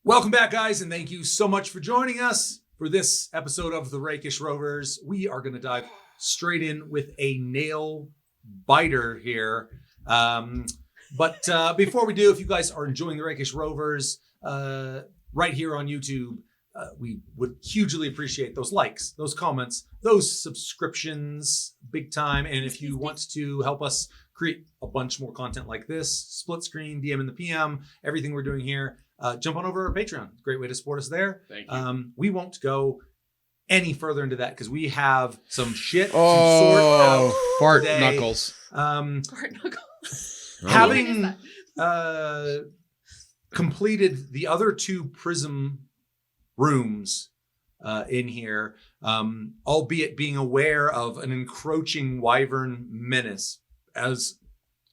Welcome back, guys, and thank you so much for joining us for this episode of the Rakish Rovers. We are going to dive straight in with a nail biter here. But before we do, if you guys are enjoying the Rakish Rovers right here on YouTube, we would hugely appreciate those likes, those comments, those subscriptions, big time. And if you want to help us create a bunch more content like this, split screen, DM in the PM, everything we're doing here, jump on over to our Patreon. Great way to support us there. Thank you. We won't go any further into that because we have some shit to sort out fart today. knuckles. Fart knuckles. Having completed the other two prism rooms in here, albeit being aware of an encroaching wyvern menace, as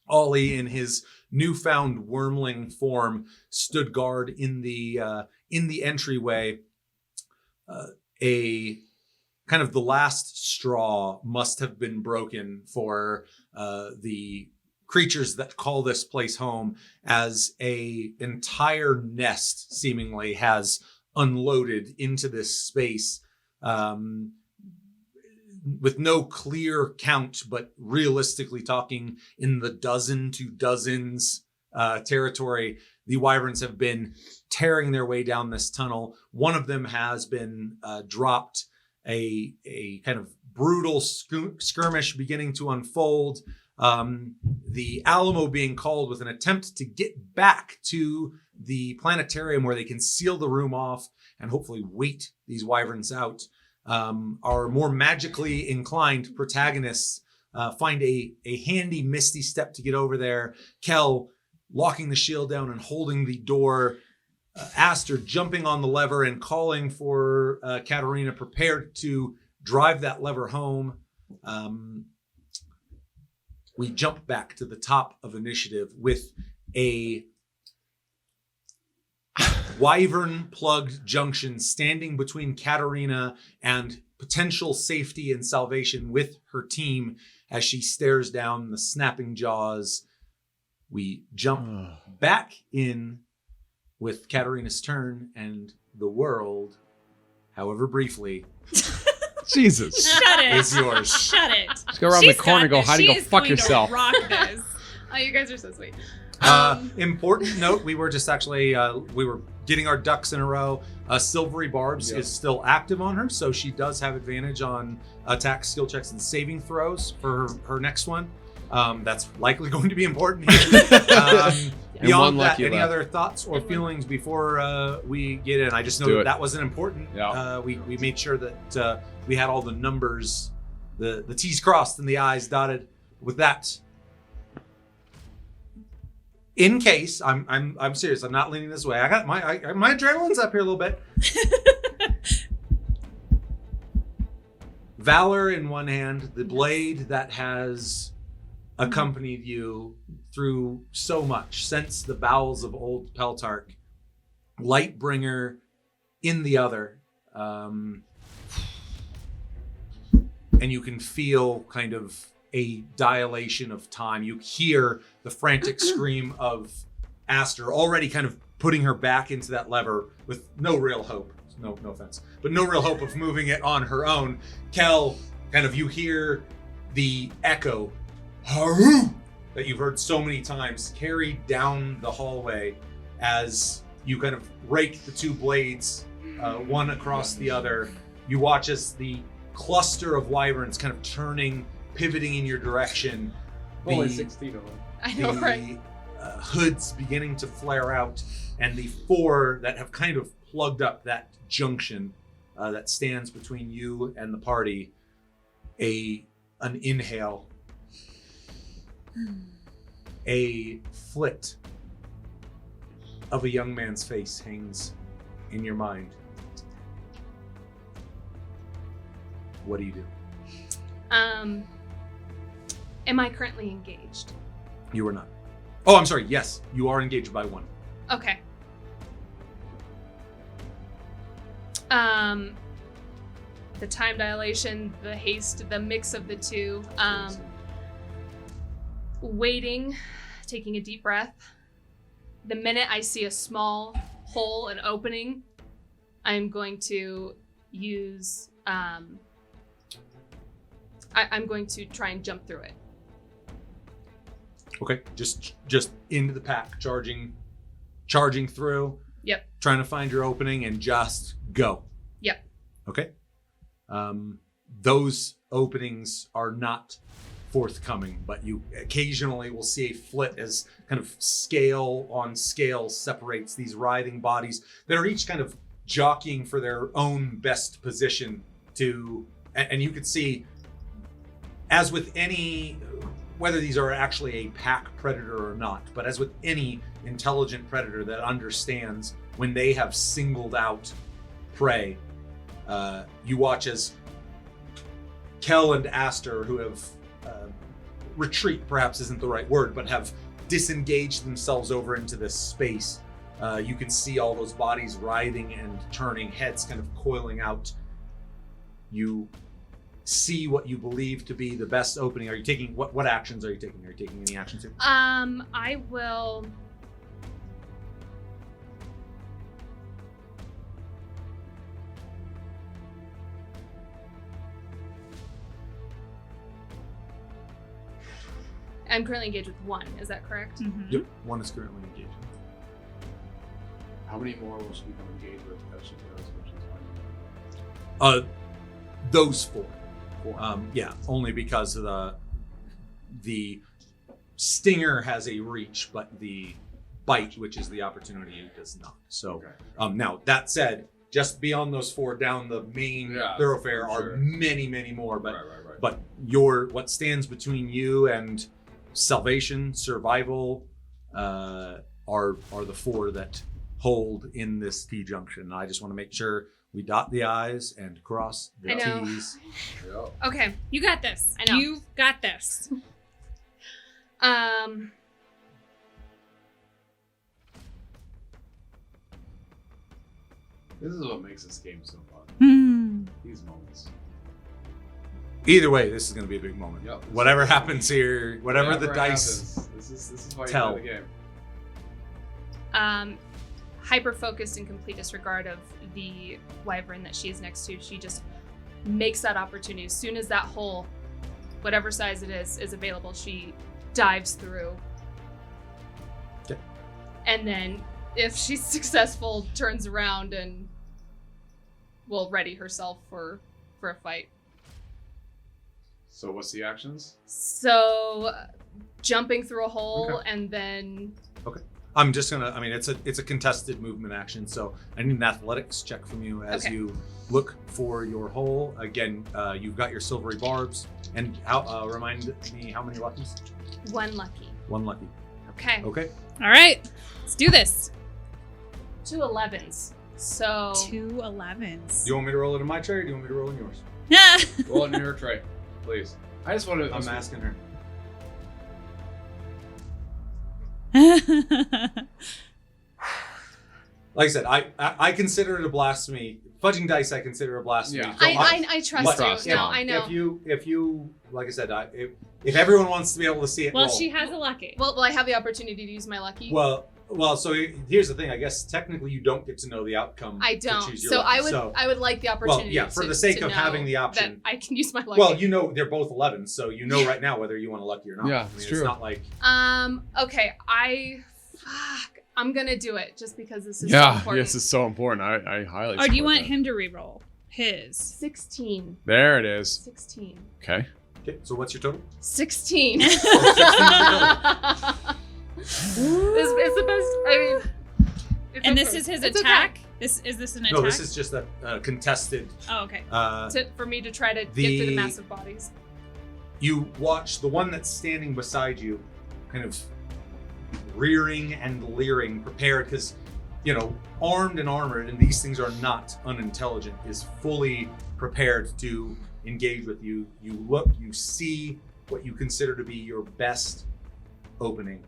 Ollie in his newfound wormling form stood guard in the entryway. A kind of the last straw must have been broken for the creatures that call this place home, as a entire nest seemingly has unloaded into this space, with no clear count, but realistically talking in the dozen to dozens territory. The wyverns have been tearing their way down this tunnel. One of them has been dropped. A kind of brutal skirmish beginning to unfold. The Alamo being called with an attempt to get back to the planetarium where they can seal the room off and hopefully wait these wyverns out. Our more magically inclined protagonists find a handy misty step to get over there. Kel locking the shield down and holding the door. Aster jumping on the lever and calling for Katerina, prepared to drive that lever home. We jump back to the top of initiative with a wyvern plugged junction standing between Katerina and potential safety and salvation with her team as she stares down the snapping jaws. We jump back in with Katerina's turn, and the world, however briefly, Jesus. Shut it. is yours. Shut it. Just go around the corner and go, hide and go fuck yourself. Rock this. Oh, you guys are so sweet. Important note, we were just actually, we were getting our ducks in a row. Silvery Barbs is still active on her, so she does have advantage on attack, skill checks, and saving throws for her next one. That's likely going to be important here. Beyond that, any other thoughts or feelings before we get in? I just know that wasn't important. Yeah. We made sure that we had all the numbers, the T's crossed and the I's dotted. With that, in case I'm serious, I'm not leaning this way. I got my adrenaline's up here a little bit. Valor in one hand, the blade that has accompanied you through so much since the bowels of old Peltark. Lightbringer in the other. And you can feel kind of a dilation of time. You hear the frantic scream of Aster, already kind of putting her back into that lever with no real hope. No offense, but no real hope of moving it on her own. Kel, kind of, you hear the echo that you've heard so many times carried down the hallway as you kind of rake the two blades, one across the other. You watch as the cluster of wyverns kind of turning, pivoting in your direction. Only 16 of them. I know, right? Hoods beginning to flare out, and the four that have kind of plugged up that junction that stands between you and the party. An inhale. A flit of a young man's face hangs in your mind. What do you do? Am I currently engaged? You are not. Oh, I'm sorry. Yes, you are engaged by one. Okay. The time dilation, the haste, the mix of the two. Waiting, taking a deep breath. The minute I see a small hole, an opening, I'm going to use, I'm going to try and jump through it. Okay, just into the pack, charging through. Yep. Trying to find your opening and just go. Yep. Okay. Those openings are not forthcoming, but you occasionally will see a flit as kind of scale on scale separates these writhing bodies that are each kind of jockeying for their own best position to, and you could see, as with any, whether these are actually a pack predator or not, but as with any intelligent predator that understands when they have singled out prey, you watch as Kel and Aster, who have retreat perhaps isn't the right word, but have disengaged themselves over into this space. You can see all those bodies writhing and turning, heads kind of coiling out. You see what you believe to be the best opening. Are you taking what actions are you taking? Are you taking any actions here? I will. I'm currently engaged with one. Is that correct? Mm-hmm. Yep, one is currently engaged. How many more will she become engaged with as she goes? Those four. Four. Yeah, only because of the stinger has a reach, but the bite, which is the opportunity, does not. So, Okay. now that said, just beyond those four down the main thoroughfare are many, many more. But Right. but what stands between you and salvation, survival, are the four that hold in this T junction. I just want to make sure we dot the I's and cross the I know. T's. Yep. Okay. You got this. I know. You've got this. This is what makes this game so fun. Hmm. These moments. Either way, this is going to be a big moment. Yep. Whatever happens here, whatever the dice. happens, this is why tell. you play the game. Hyper focused and complete disregard of the wyvern that she is next to. She just makes that opportunity. As soon as that hole, whatever size it is available, she dives through. Okay. And then, if she's successful, turns around and will ready herself for a fight. So what's the actions? So, jumping through a hole Okay. and then. I'm just gonna. I mean, it's a contested movement action, so I need an athletics check from you as Okay. you look for your hole. Again, you've got your silvery barbs, and how? Remind me how many luckies? One lucky. One lucky. Okay. Okay. All right. Let's do this. 2 11s. So. 2 11s. Do you want me to roll it in my tray, or do you want me to roll in yours? Roll it in her tray, please. I just want to. I'm asking her. Like I said, I consider it a blasphemy. Fudging dice, I consider a blasphemy. Yeah. So I trust Trust, you. No, yeah. I know. If you, like I said, if everyone wants to be able to see it, Well, roll. she has a lucky. Well, I have the opportunity to use my lucky? Well, so here's the thing. I guess technically you don't get to know the outcome. I to don't. choose your So lucky. I would like the opportunity. yeah, for to- the sake to of know having the option. that I can use my lucky. Well, you know they're both 11, so you know right now whether you want a lucky or not. Yeah, I mean, it's it's true. not like Okay. I'm gonna do it just because this is so Yeah, important. yes, it's so important. I highly. Or do you support want that. him to re-roll his? 16. There it is. 16. Okay. okay. So what's your total? 16. Oh, 16 It's the best. I mean. It's And okay. this is his It's attack? Is this an attack? No, this is just a contested. Oh, okay. For me to try to get The- through the massive bodies. You watch the one that's standing beside you, kind of rearing and leering, prepared because, armed and armored, and these things are not unintelligent, is fully prepared to engage with you. You look, you see what you consider to be your best opening.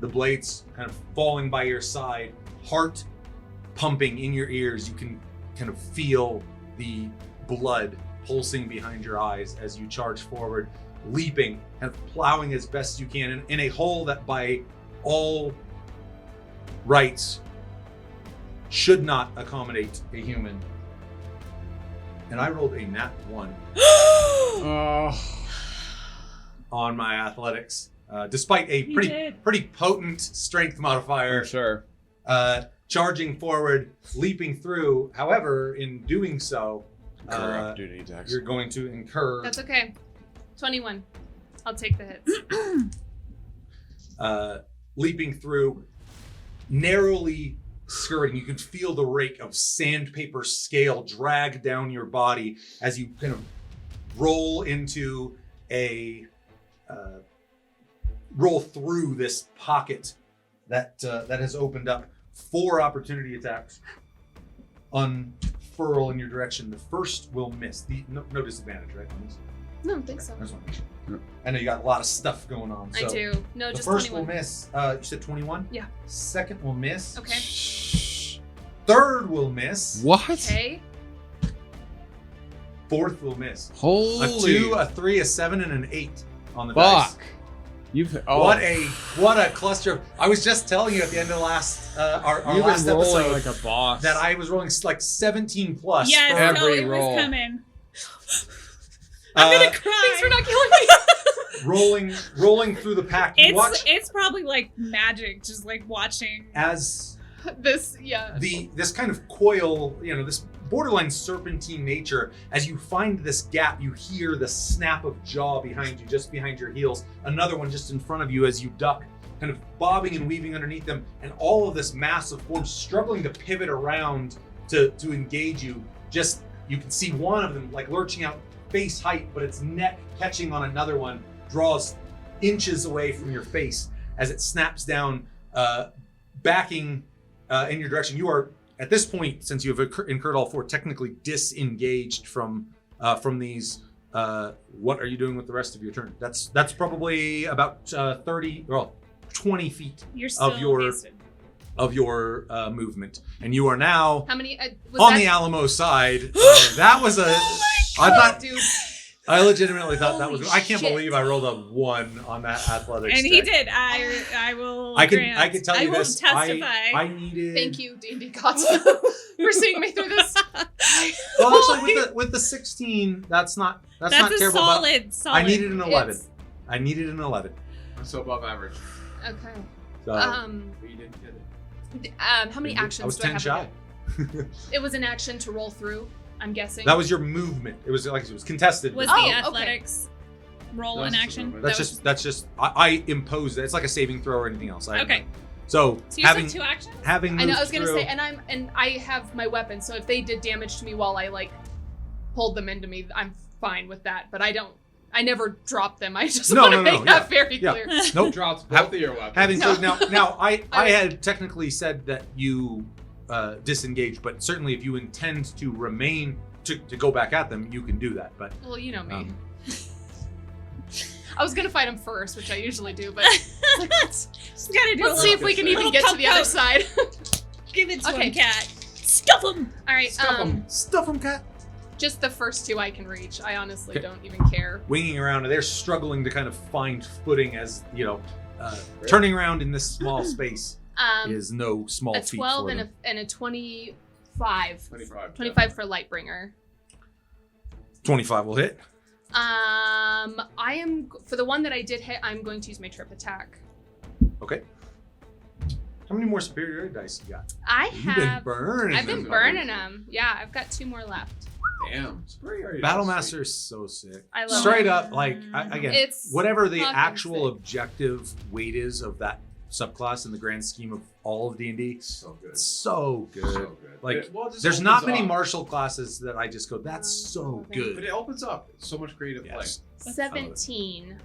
The blades kind of falling by your side, heart pumping in your ears. You can kind of feel the blood pulsing behind your eyes as you charge forward, leaping and plowing as best you can in a hole that by all rights should not accommodate a human. And I rolled a nat 1 on my athletics, despite a pretty potent strength modifier. For sure. Charging forward, leaping through. However, in doing so, Incur opportunity attacks. you're going to incur That's okay. 21. I'll take the hits. leaping through, narrowly skirting. You can feel the rake of sandpaper scale drag down your body as you kind of roll into roll through this pocket that has opened up. 4 opportunity attacks unfurl in your direction. The first will miss. No disadvantage, right? On this? No, I don't think so. I just want to make sure. I know you got a lot of stuff going on. So I do. No, the just first 21. will miss. You said 21? Yeah. Second will miss. Okay. Third will miss. What? Okay. Fourth will miss. Holy A 2, a 3, a 7, and an 8 on the fuck. dice. You've What a cluster! I was just telling you at the end of the last our you've last been rolling episode like a boss. that I was rolling like 17 plus. Yes, for no, every it roll. was coming. uh, I'm gonna cry. Thanks for not killing me. rolling through the pack. You watch It's probably like magic, just like watching. as This, yeah. this kind of coil, this borderline serpentine nature. As you find this gap, you hear the snap of jaw behind you, just behind your heels. Another one just in front of you as you duck, kind of bobbing and weaving underneath them, and all of this mass of forms struggling to pivot around to engage you. Just, you can see one of them like lurching out face height, but its neck catching on another one draws inches away from your face as it snaps down, backing in your direction. You are, at this point, since you have incurred all 4, technically disengaged from these. What are you doing with the rest of your turn? That's probably about 20 feet You're still wasted. of your movement, and you are now How many? Was on that, the Alamo side. That was a. I thought. dude. I legitimately thought that was. Holy I can't shit. believe I rolled a 1 on that athletics. And he check. did. I will. I grant. can tell you I will this. testify. I needed. Thank you, D&D gods, for seeing me through this. Well, actually, with the 16, that's not That's not a terrible. solid. I needed an 11. It's- I needed an 11. I'm so above average. Okay. So But you didn't get it. How many I actions was do I 10 have? shy. It was an action to roll through. I'm guessing. That was your movement. It was like it was contested. Was Oh, the okay. athletics roll That's in the action? movement. That's just I imposed it. It's like a saving throw or anything else. Okay. So So you having said 2 actions? having I know. moved I was gonna through, say, and I have my weapon, so if they did damage to me while I like pulled them into me, I'm fine with that. But I never dropped them. I just No, want to no, make no, that yeah. very Yeah. clear. nope. Dropped both of your weapons. Having No. said now I I- had technically said that you disengaged, but certainly if you intend to remain to go back at them, you can do that. But Well, you know me. um, I was gonna fight him first, which I usually do, but let's Just gotta do a see little, if we can Little even get to the other poke. side. give it to Okay. him, cat. Stuff him. All right. Stuff 'em. stuff them, cat. Just the first 2 I can reach. I honestly Okay. don't even care. Winging around, and they're struggling to kind of find footing as turning around in this small space is no small A feat 12 for and them. a 25. 25. 25 for Lightbringer. 25 will hit. I am for the one that I did hit. I'm going to use my trip attack. Okay. How many more superiority dice you got? I've been them. burning them. Yeah, I've got 2 more left. Damn. Superiority. Battle Master is so sick. I love Straight it. up, like again, It's whatever the fucking actual sick. objective weight is of that subclass in the grand scheme of all of D&D, So good. it's so good. So good. Like, It- well, it just There's not opens many up. martial classes that I just go, that's so But good. it opens up so much creative Yes. 17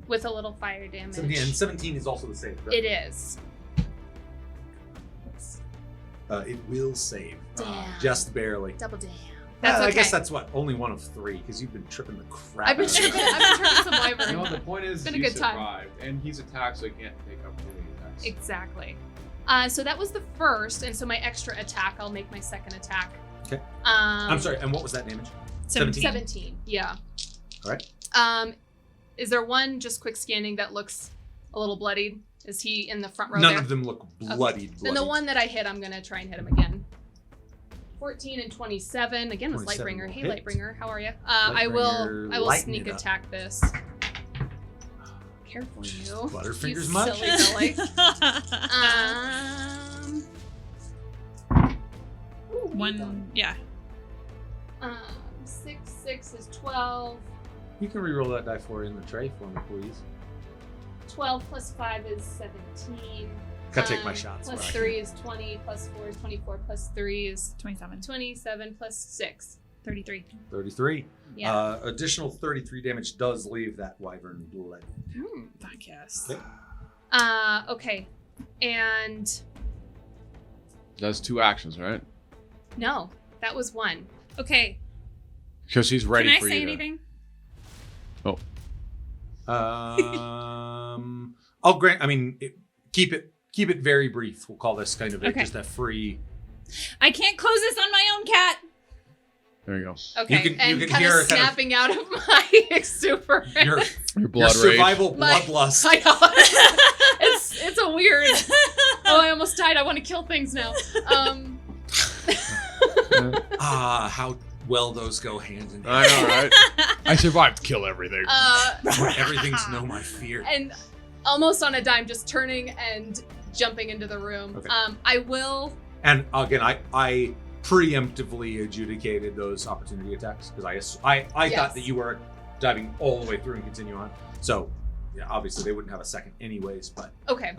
with a little fire damage. 17, and 17 is also the same. Right? It is. It will save, Damn. just barely. Double damn. That's okay. I guess that's what, only one of 3 because you've been tripping the crap. I've been out of tripping. it. I've been tripping some play. wyvern. You know, the point is, It's been a he good time. survived, and he's attacked, so he can't take opportunity attacks. Exactly. So that was the first, and so my extra attack, I'll make my second attack. Okay. I'm I'm sorry, and what was that damage? 17. 17. Yeah. All right. Is there one just quick scanning that looks a little bloodied? Is he in the front row None there? of them look bloodied. Then the one that I hit, I'm gonna try and hit him again. 14 and 27. Again with 27 Lightbringer. will Hey hit. Lightbringer, how are you? I will Lightbringer, lighten sneak it up. attack this. Careful, you. Butterfingers You much? silly Billy. Ooh, One, yeah. 6 is 12. You can re-roll that die for in the tray for me, please. 12 plus 5 is 17. Gotta take my shots. Plus where I 3 is 20. Plus 4 is 24. Plus 3 is 27. 27. Plus 6. 33. can. 33. Yeah. Additional 33 damage does leave that wyvern blood. Fuck yes. Okay. Okay. And Does 2 actions, right? no, that was 1. Okay. Because he's ready Can I for say you. anything? I'll grant. I mean, keep it very brief. We'll call this kind of Okay. just a free. I can't close this on my own cat. There you go. Okay. You can and kind hear of kind of- snapping out of my exuberance. Your Your blood rage. survival My- bloodlust. I know. it's a weird. Oh, I almost died. I want to kill things now. How well those go hand in hand. I know, right? I survived. Kill everything. Everything's know my fear. And almost on a dime, just turning and jumping into the room. Okay. I will. And again, I preemptively adjudicated those opportunity attacks because I Yes. thought that you were diving all the way through and continue on. So yeah, obviously they wouldn't have a second anyways. But Okay.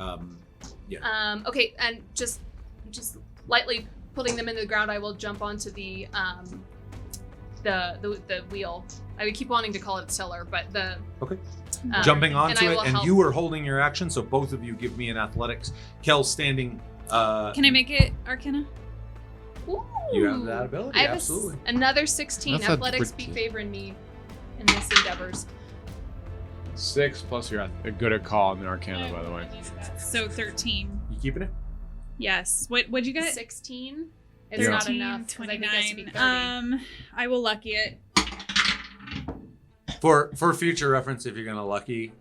yeah. Okay, and just lightly putting them into the ground, I will jump onto the wheel. I would keep wanting to call it cellar, but the Okay. and Jumping I onto will it, and help. you were holding your action, so both of you give me an athletics. Kel's standing. Can I make it Arcana? Ooh. You have that ability, I have absolutely. another 16. That's not Athletics be pretty. favoring me in this endeavors. 6 plus you're good at call in the Arcana, by the way. So 13. You keeping it? Yes. What'd you get? 16. It's Yeah. not enough. 'cause I think it has to be 30. I will lucky it. For future reference, if you're gonna lucky,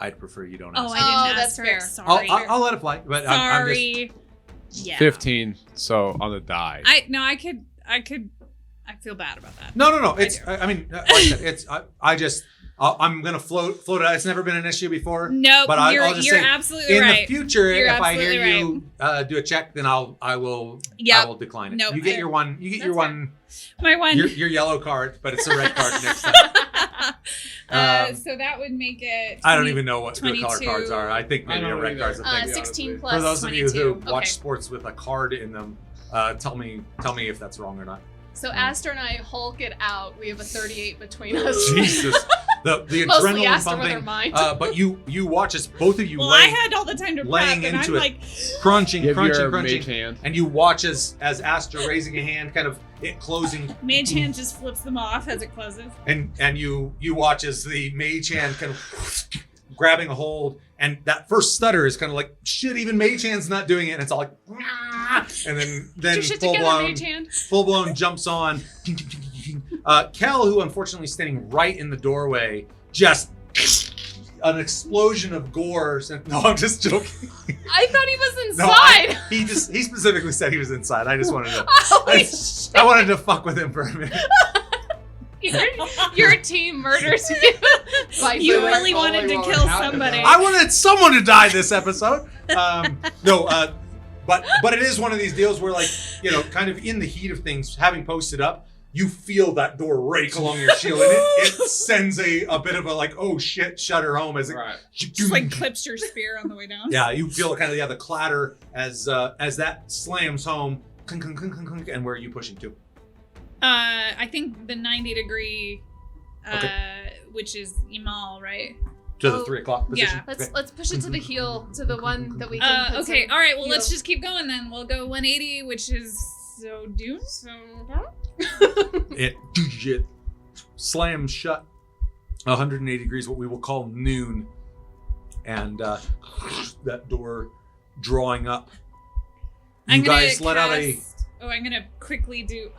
I'd prefer you don't ask. Oh, I didn't that's ask for fair. it. Sorry. I'll let it fly. But I'm just Sorry. Yeah. 15, so on the die. I feel bad about that. no. It's do. I mean, like I said, it's I'm gonna float it out. It's never been an issue before. No, But I'll just you're say, absolutely In right. the future, You're if I hear absolutely you do a check, then I will Yep. decline it. Nope, You get I- your one. You get that's your fair. one. My one. Your yellow card, but it's a red card next time. So that would make it. I don't 20 even know what the color 22. cards are. I think maybe I a don't red either. card's a thing. 16 honestly. plus For those of you 22. who watch Okay. sports with a card in them, tell me if that's wrong or not. So Aster and I Hulk it out. We have a 38 between us. Jesus, the Mostly adrenaline Aster with her pumping. mind. But you watch as both of you Well, I laying, had all the time to prep, laying and into I'm it. like, crunching, Give your crunching, mage hand. and you watch as Aster raising a hand, kind of it closing, Mage Hand just flips them off as it closes. and you watch as the mage hand kind of grabbing a hold, and that first stutter is kind of like shit. Even mage hand's not doing it, and it's all like, and then Get your shit full together, blown. Mage Hand. Full blown jumps on. Kel, who unfortunately is standing right in the doorway, just an explosion of gore. No, I'm just joking. I thought he was No, inside. he specifically said he was inside. I just wanted to. Holy I, shit. I wanted to fuck with him for a minute. Your team murders you. Viper. You really all wanted the to way kill out of somebody. that. I wanted someone to die this episode. But it is one of these deals where, like, you know, kind of in the heat of things, having posted up, you feel that door rake along your shield, and it sends a bit of a like, oh shit, shut her home as it Right. Just like clips your spear on the way down. yeah, you feel kind of the clatter as that slams home. Clunk, clunk, clunk, clunk, clunk, and where are you pushing to? I think the 90-degree, Okay. which is Imal, right? To the Oh, 3 o'clock position. yeah. Okay. Let's push it to the heel, to the one that we can. put Okay, some all right. Well, let's heel- just keep going then. We'll go 180, which is so dune. It slams shut 180 degrees, what we will call noon, and that door drawing up. You I'm gonna guys let out a. cast- Oh, I'm gonna quickly do.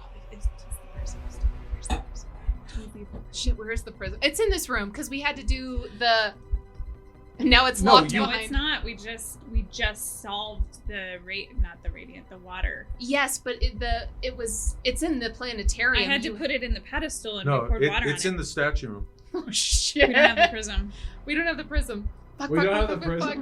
Shit, where's the prism? It's in this room because we had to do the And now it's No, locked you- No, behind. it's not. We just solved the not the radiant, the water. Yes, but it's in the planetarium. I had to put it in the pedestal and No, we poured water it's on in the statue room. Oh it. shit! We don't have the prism. We don't have the prism. Fuck, We fuck, don't fuck, have the fuck, fuck,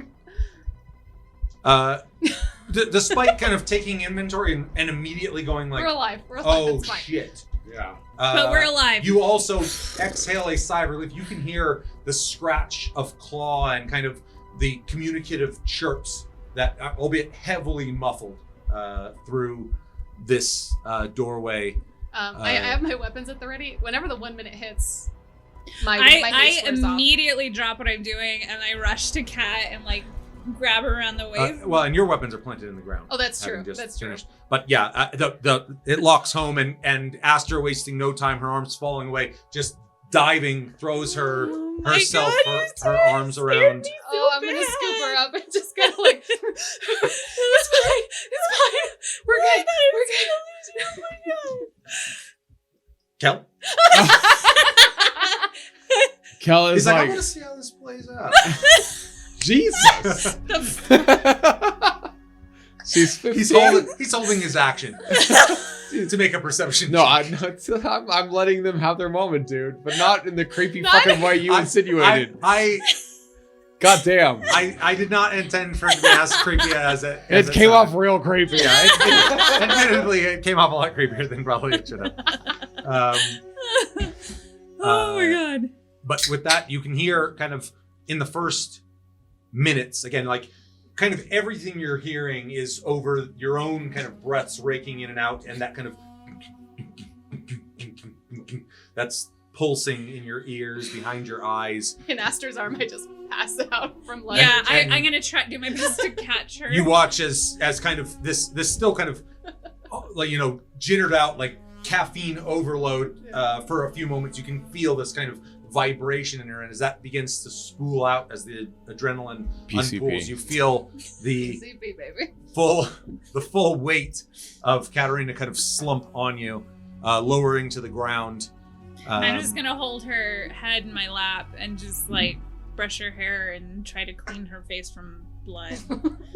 prism? Despite kind of taking inventory and immediately going fuck. like, We're alive. We're alive. oh It's fine. shit. Yeah. But we're alive. You also exhale a sigh of relief. You can hear the scratch of claw and kind of the communicative chirps that, albeit heavily muffled, through this doorway. I have my weapons at the ready. Whenever the 1 minute hits, my I haste wears off. immediately drop what I'm doing and I rush to Kat and like grab her around the waist. Well, and your weapons are planted in the ground. Oh, that's true. having just That's true. finished. But yeah, it locks home, and Aster, wasting no time, her arms falling away, just diving, throws her Oh my herself, God, her arms around. Oh, I'm gonna scoop her up and just kind of like, it's fine, it's fine, we're good, Kel, Kel is he's like, I like, want to see how this plays out. Jesus. She's 15. he's holding his action to make a perception. No, check. I'm letting them have their moment, dude, but not in the creepy Not- fucking way you insinuated. God damn. I did not intend for it to be as creepy as it. It came off real creepy. Yeah, admittedly, it came off a lot creepier than probably it should have. Oh my God. But with that, you can hear kind of in the first minutes, again, like kind of everything you're hearing is over your own kind of breaths raking in and out, and that kind of that's pulsing in your ears, behind your eyes. In Aster's arm, I just pass out from like. Yeah, and- I'm gonna do my best to catch her. You watch as kind of this still kind of like, you know, jittered out, like caffeine overload for a few moments. You can feel this kind of vibration in her, and as that begins to spool out, as the adrenaline PCP. unpools, you feel the CP, baby. full weight of Katarina kind of slump on you, lowering to the ground. I'm just gonna hold her head in my lap and just like brush her hair and try to clean her face from blood.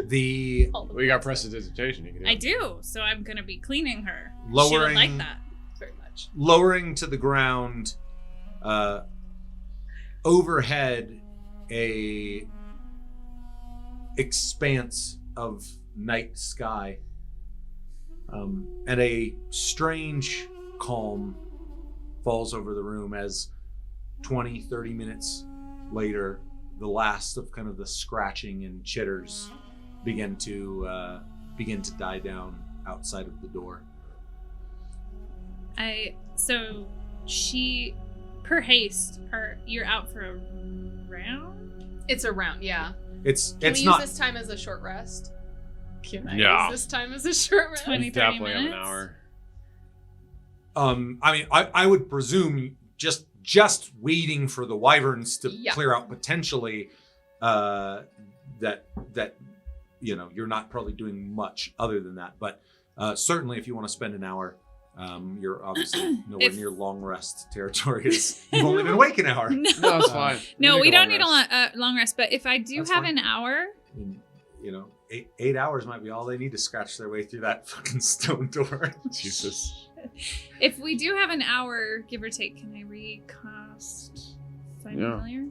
The All the We got blood. prestidigitation. You can do I it. do, so I'm gonna be cleaning her. She would Lowering- like that. Very much. lowering to the ground, overhead, a expanse of night sky, and a strange calm falls over the room as 20-30 minutes later, the last of kind of the scratching and chitters begin to die down outside of the door. Per haste, you're out for a round? It's a round, yeah. It's Can it's we not use this time as a short rest? Can I No. use this time as a short rest? 20, You 30 definitely have an minutes? hour. I mean, I would presume just waiting for the wyverns to Yeah. clear out potentially, that you know, you're not probably doing much other than that. But certainly, if you want to spend an hour, you're obviously nowhere If- near long rest territory. You've only been awake an hour. No, No, it's fine. no, You we make a don't long need rest. a long rest. But if I do That's have fine. an hour, I mean, you know, eight hours might be all they need to scratch their way through that fucking stone door. Jesus. if we do have an hour, give or take, can I recast Find Yeah. Familiar?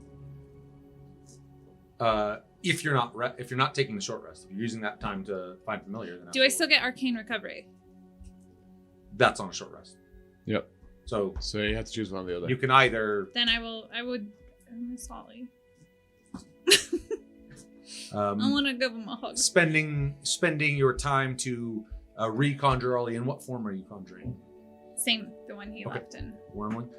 If you're not taking the short rest, if you're using that time to find familiar, then Do I absolutely. still get Arcane Recovery? That's on a short rest. Yep. So So you have to choose one or the other. you can either Then I would miss Holly. I um, want to give him a hug. spending your time to reconjure Ollie. In what form are you conjuring? Same, the one he Okay. left in. Wormling.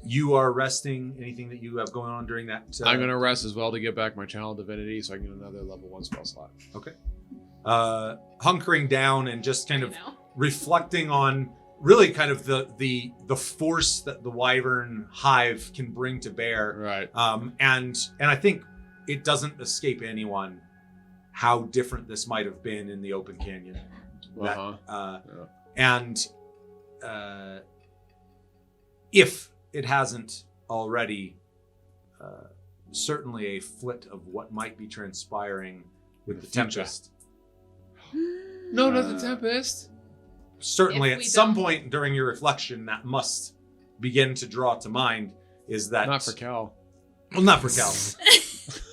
You are resting. Anything that you have going on during that? I'm gonna rest as well to get back my channel divinity, so I can get another level 1 spell slot. hunkering down and just kind You of know? reflecting on really kind of the force that the wyvern hive can bring to bear. Right. And I think it doesn't escape anyone how different this might have been in the open canyon. That, Uh-huh. And if it hasn't already certainly a flit of what might be transpiring with the future. Tempest. No, not the Tempest. Certainly, If at we some don't- point during your reflection, that must begin to draw to mind is that Not for Cal. Well, not for Cal.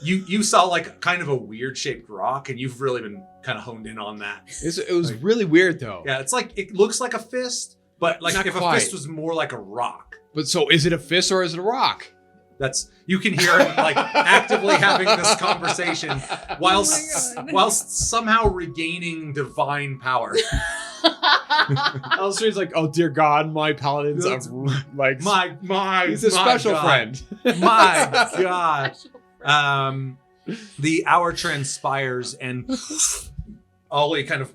You saw like kind of a weird shaped rock, and you've really been kind of honed in on that. It was Like- really weird though. Yeah, it's like it looks like a fist, but like Not if quite. a fist was more like a rock. But so is it a fist or is it a rock? That's you can hear him like actively having this conversation whilst God. whilst somehow regaining divine power. Alistair's like, oh dear God, my paladins are like My he's a my special God. friend. My God. The hour transpires and Ollie kind of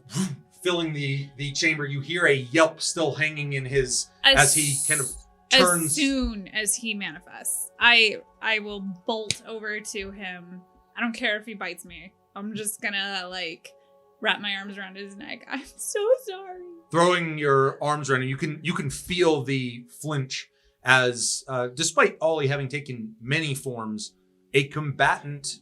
filling the chamber. You hear a yelp still hanging in his as he kind of turns. As soon as he manifests, I will bolt over to him. I don't care if he bites me. I'm just gonna like wrap my arms around his neck. I'm so sorry. Throwing your arms around him, you can feel the flinch as, despite Ollie having taken many forms, a combatant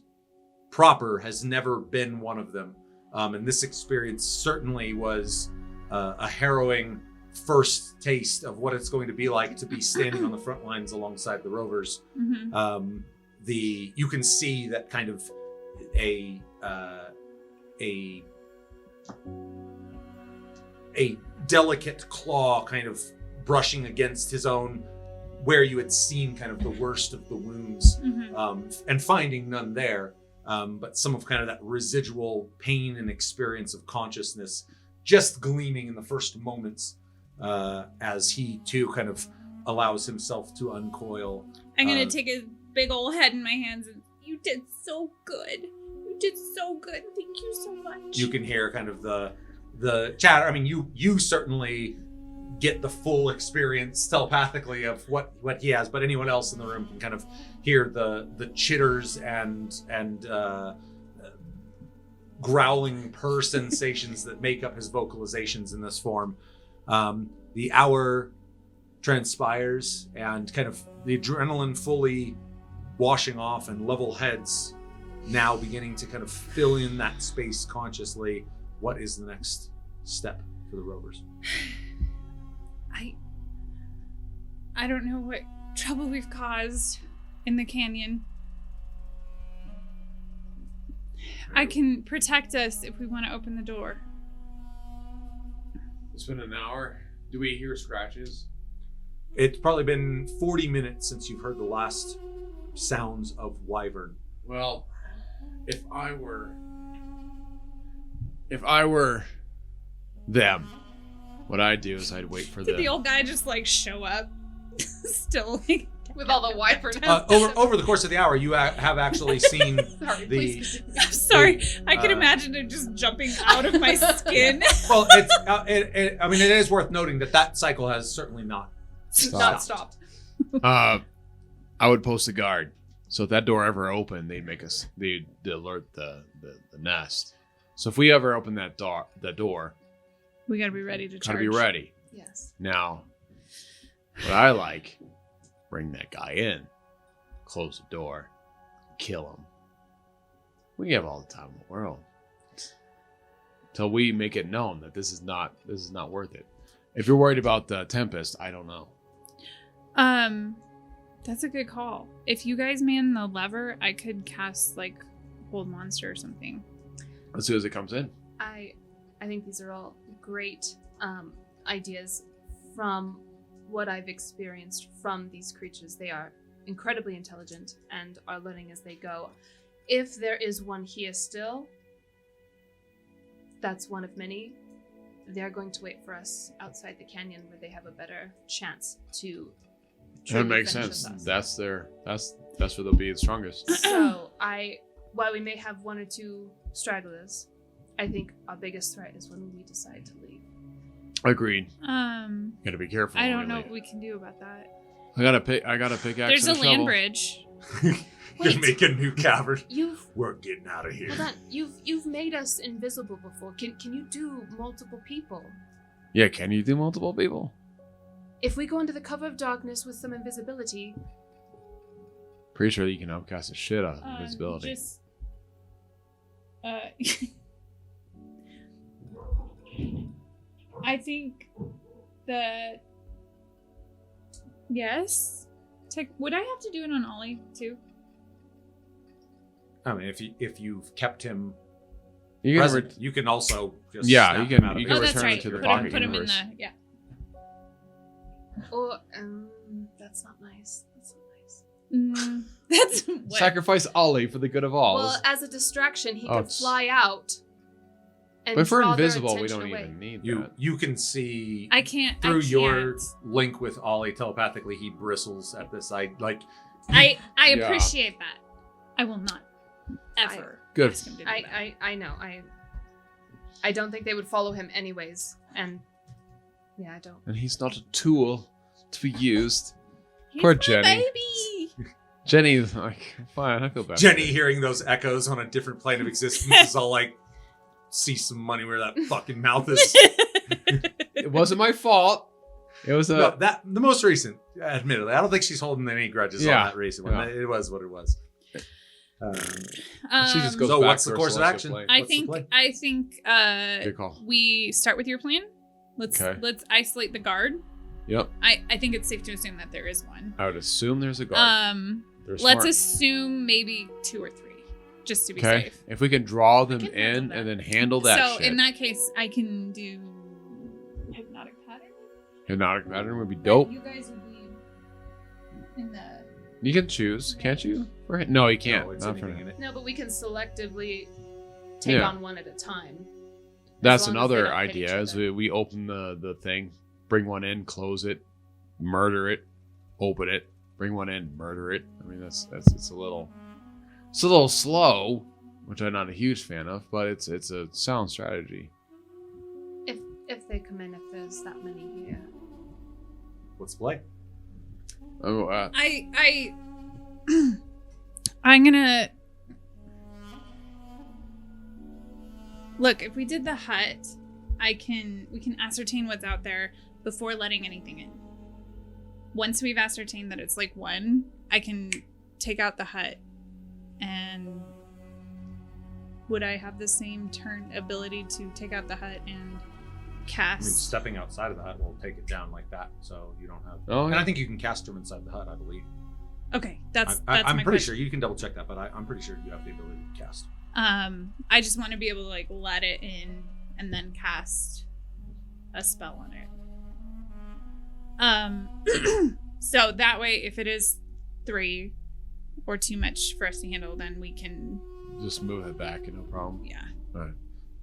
proper has never been one of them. And this experience certainly was a harrowing first taste of what it's going to be like to be standing on the front lines alongside the Rovers. Mm-hmm. You can see that kind of a delicate claw kind of brushing against his own, where you had seen kind of the worst of the wounds, Mm-hmm. and finding none there, but some of kind of that residual pain and experience of consciousness just gleaming in the first moments as he too kind of allows himself to uncoil. I'm gonna take his big old head in my hands and you did so good. You did so good. Thank you so much. You can hear kind of the chatter. I mean, you certainly get the full experience telepathically of what he has, but anyone else in the room can kind of hear the chitters and growling purr sensations that make up his vocalizations in this form. The hour transpires and kind of the adrenaline fully washing off and level heads now beginning to kind of fill in that space consciously. What is the next step for the Rovers? I don't know what trouble we've caused in the canyon. I can protect us if we want to open the door. It's been an hour. Do we hear scratches? It's probably been 40 minutes since you've heard the last sounds of Wyvern. Well, if I were them, what I'd do is I'd wait for Did the the old guy just like show up? Still like With all the wyvern. Over the course of the hour, you have actually seen Sorry, the. please continue. I'm sorry. I can Uh, imagine it just jumping out of my skin. Well, it's. I mean, it is worth noting that cycle has certainly not. Not stopped. I would post a guard. So if that door ever opened, they'd alert the nest. So if we ever open that door, We gotta be ready to charge. gotta be ready. Yes. Now, what I like, bring that guy in, close the door, kill him. We have all the time in the world. Till we make it known that this is not worth it. If you're worried about the Tempest, I don't know. That's a good call. If you guys man the lever, I could cast like Hold Monster or something. As soon as it comes in. I think these are all great ideas from what I've experienced from these creatures. They are incredibly intelligent and are learning as they go. If there is one here still, that's one of many. They're going to wait for us outside the canyon where they have a better chance to That truly makes finish sense. us. That's where they'll be the strongest. So while we may have one or two stragglers, I think our biggest threat is when we decide to leave. Agreed. Um, Gotta be careful. I when don't we know leave. what we can do about that. I got a pickaxe. There's a and land shovel. bridge. You're Wait. making a new cavern. You've We're getting out of here. hold on. You've made us invisible before. Can you do multiple people? Yeah, can you do multiple people? If we go under the cover of darkness with some invisibility, Pretty sure you can outcast the shit out of invisibility. Just, I think that yes. Would I have to do it on Ollie too? I mean, if you've kept him You can present, you can also just Yeah, snap you him can- out of you it. can Oh, that's return it right. to the Put pocket him in universe. the yeah. Or that's not nice. That's not nice. That's what? Sacrifice Ollie for the good of all. Well, as a distraction, he Oh, could fly out. And but if we're draw their invisible, we attention don't away. even need You that. you can see I can't. through I your can't. link with Ollie telepathically. He bristles at this. I I Yeah. appreciate that. I will not ever Good. ask him to do that. I know. I don't think they would follow him anyways. And yeah, I don't. And he's not a tool to be used. He's Poor my Jenny. baby. Jenny's like, fine, I feel better. Jenny hearing those echoes on a different plane of existence is all like, see some money where that fucking mouth is. It wasn't my fault. It was a. No, that the most recent, admittedly. I don't think she's holding any grudges Yeah. on that recent one. Yeah. It was what it was. she just goes So back what's to the her course of celestial action? plane. I What's the think play? I think Good call. we start with your plan. Let's isolate the guard. Yep. I think it's safe to assume that there is one. I would assume there's a guard. They're Let's smart. assume maybe 2 or 3, just to be Okay. safe. If we can draw them can handle in that. and then handle that So shit. in that case, I can do hypnotic pattern. Hypnotic pattern would be dope. You guys would be in the. You can choose, can't you? No, you can't. No, it's Not for anything in it. No, but we can selectively take Yeah. on one at a time. That's long as they another don't hit each idea. Is other. we open the thing, bring one in, close it, murder it, open it, bring one in, murder it. I mean it's a little slow, which I'm not a huge fan of, but it's a sound strategy. If they come in, if there's that many here. Let's play. Oh, I'm gonna look. If we did the hut, we can ascertain what's out there before letting anything in. Once we've ascertained that it's like one, I can take out the hut. And would I have the same turn ability to take out the hut and I mean, cast? stepping outside of the hut will take it down like that, so you don't have. Oh, And yeah. I think you can cast from inside the hut. I believe. Okay, that's I'm my pretty question. sure you can double check that, but I'm pretty sure you have the ability to cast. I just want to be able to like let it in and then cast a spell on it. So that way, if it is 3 or too much for us to handle, then we can, Just move it back, no problem. yeah. Alright.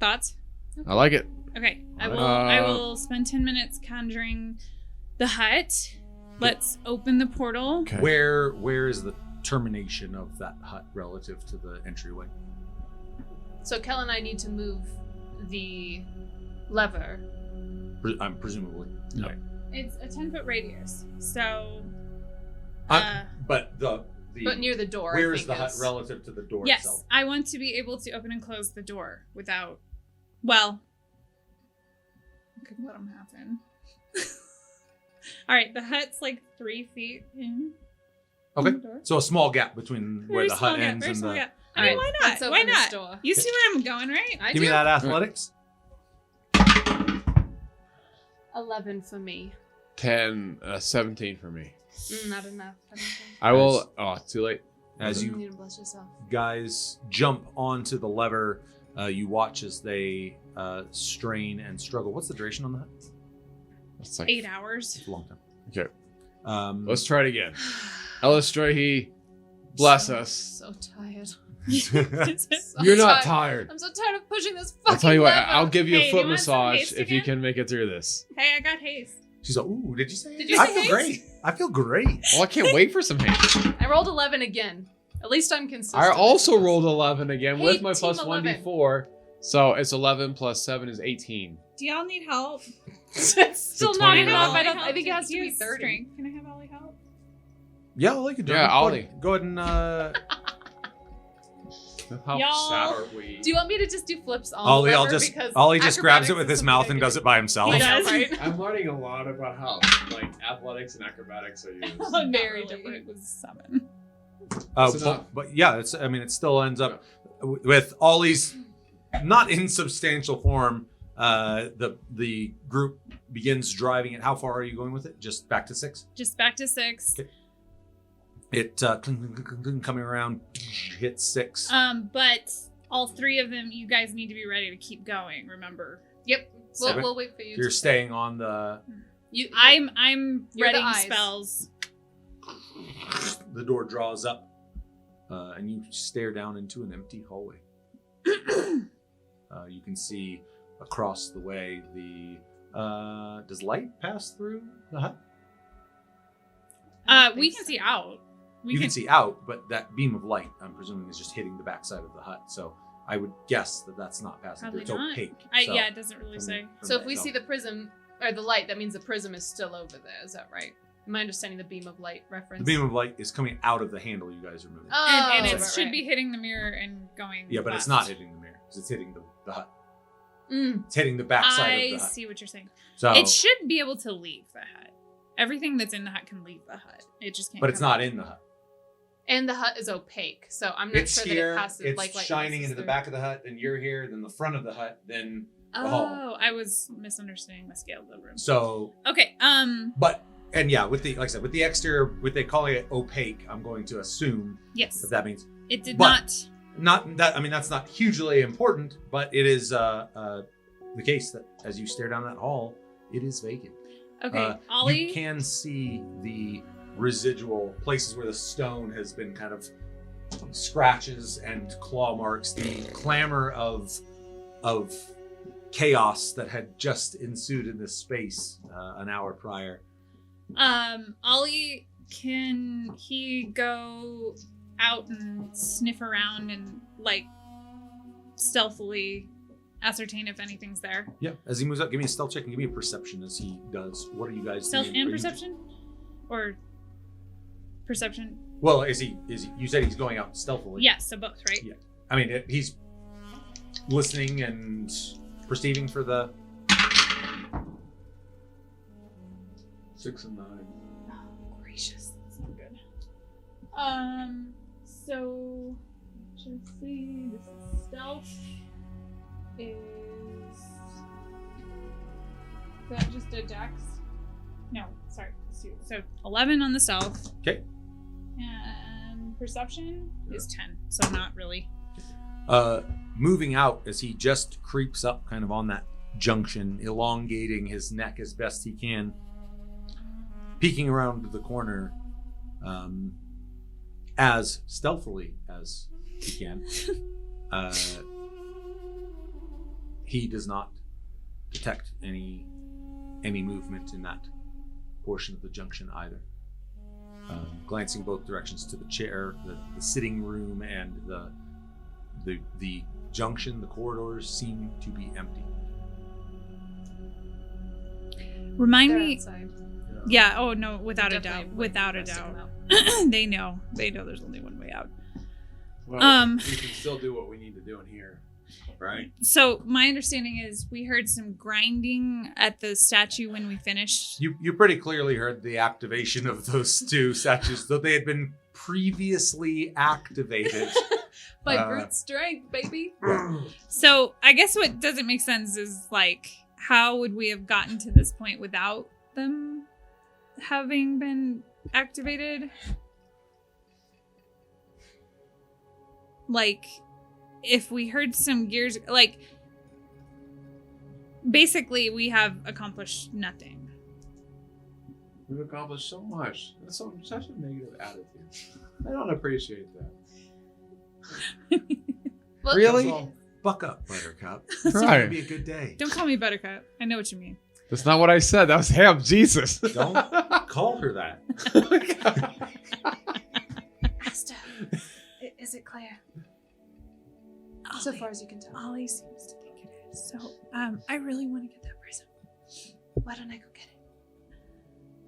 Thoughts? I like it. Okay, I Alright. will spend 10 minutes conjuring the hut. Let's open the portal. Okay. Where is the termination of that hut relative to the entryway? So Kel and I need to move the lever. Presumably. Yeah. Okay. It's a 10-foot radius, so. But the But near the door. where I is think the hut relative to the door Yes, itself? I want to be able to open and close the door without. Well, I could let them happen. All right, the hut's like 3 feet in. Okay. the door. So a small gap between where Very the small hut gap, ends very and small the. gap. I All mean, right, why let's not? open Why this not? door. You see where I'm going, right? I Give do. me that athletics. 11 for me. 17 for me. Not enough. I don't think. I will. Oh, too late. As You you need to bless yourself. guys jump onto the lever, you watch as they strain and struggle. What's the duration on the hut? It's like 8 hours. It's a long time. Okay. Let's Let's try it again. Elistrahi, bless us. So tired. You're not tired. I'm so tired of pushing this fucking I'll tell you what. lever. I'll give you Hey, a do foot you want some massage haste if you again? can make it through this. Hey, I got haste. She's like, ooh, did you say? Did you I say feel haste? great. I feel great. Well, I can't wait for some haste. I rolled 11 again. At least I'm consistent. I also rolled 11 again with my Hey, plus team 1d4. So it's 11 plus 7 is 18. Do y'all need help? It's still So not 20 enough. now? I think it has to be Use 30. strength. Can I have Ollie help? Yeah, Ollie can do Yeah, it. Ollie. Go ahead and How Y'all- sad are we? Do you want me to just do flips on Ollie, the I'll lever? just Because Ollie just grabs it acrobatics with is his something mouth I and do. does it by himself. I He know, does. right? I'm learning a lot about how like athletics and acrobatics are used. Very Really? different. It was 7. That's enough. But yeah, it still ends up with Ollie's not insubstantial form. The group begins driving it. How far are you going with it? Just back to 6? Just back to 6. Okay. It coming around, hits 6. But all 3 of them, you guys need to be ready to keep going. Remember. Yep. Okay. We'll wait for you. You're to staying on the. I'm You're the reading eyes. spells. The door draws up, and you stare down into an empty hallway. You can see across the way does light pass through the hut? We can see out. You can see out, but that beam of light, I'm presuming, is just hitting the backside of the hut. So I would guess that that's not passing Probably through. It's not. opaque. Yeah, it doesn't really say. So if we see the prism or the light, that means the prism is still over there. Is that right? Am I understanding the beam of light reference? The beam of light is coming out of the handle you guys are moving. Oh, and it right, should right. be hitting the mirror and going. Yeah, but it's not hitting the mirror because it's hitting the hut. Mm. It's hitting the backside I of the hut. see what you're saying. So, It should be able to leave the hut. Everything that's in the hut can leave the hut. It just can't. but it's come not out. in the hut. And the hut is opaque, so I'm not It's sure here. that it passes It's like light shining passes into the through. back of the hut. Then you're here. Then the front of the hut. Then the hall. Oh, I was misunderstanding the scale of the room. So, Okay. but and yeah, with the like I said, with the exterior, with they calling it opaque, I'm going to assume Yes. that that means It did but- not. not that. I mean, that's not hugely important, but it is the case that as you stare down that hall, it is vacant. Okay. Ollie. You can see the residual places where the stone has been kind of scratches and claw marks, the clamor of chaos that had just ensued in this space an hour prior. Ollie, can he go out and sniff around and like stealthily ascertain if anything's there? Yeah, as he moves up, give me a stealth check and give me a perception as he does. What are you guys Stealth doing? and Are you- perception? Or perception? Well, is he you said he's going out stealthily. Yes, so both, right? Yeah. I mean, he's listening and perceiving for the 6 and 9. Oh, gracious. That's not good. So just see, this is stealth. Is that just a dex? No, sorry. Let's do- So 11 on the stealth. Okay. And perception is 10, so not really. moving out as he just creeps up kind of on that junction, elongating his neck as best he can, peeking around the corner as stealthily as he can. He does not detect any movement in that portion of the junction either. Glancing both directions to the chair, the sitting room, and the junction, the corridors seem to be empty. Remind They're me. outside. Yeah. Oh no. Without a Definitely doubt. wouldn't Without a risk doubt. them out. They know. They know. There's only one way out. Well, we can still do what we need to do in here, right? So my understanding is we heard some grinding at the statue when we finished. You pretty clearly heard the activation of those two statues, though they had been previously activated. By brute strength, baby. So I guess what doesn't make sense is like, how would we have gotten to this point without them having been activated? Like, if we heard some gears, like, basically we have accomplished nothing. We've accomplished so much. That's such a negative attitude. I don't appreciate that. Well, Really? That's all. Buck up, Buttercup. It's Right. going to be a good day. Don't call me Buttercup. I know what you mean. That's not what I said. That was Ham. Jesus. Don't call her that. Asta, is it Claire? So far as you can tell. Ollie seems to think it is. So, I really want to get that prism. Why don't I go get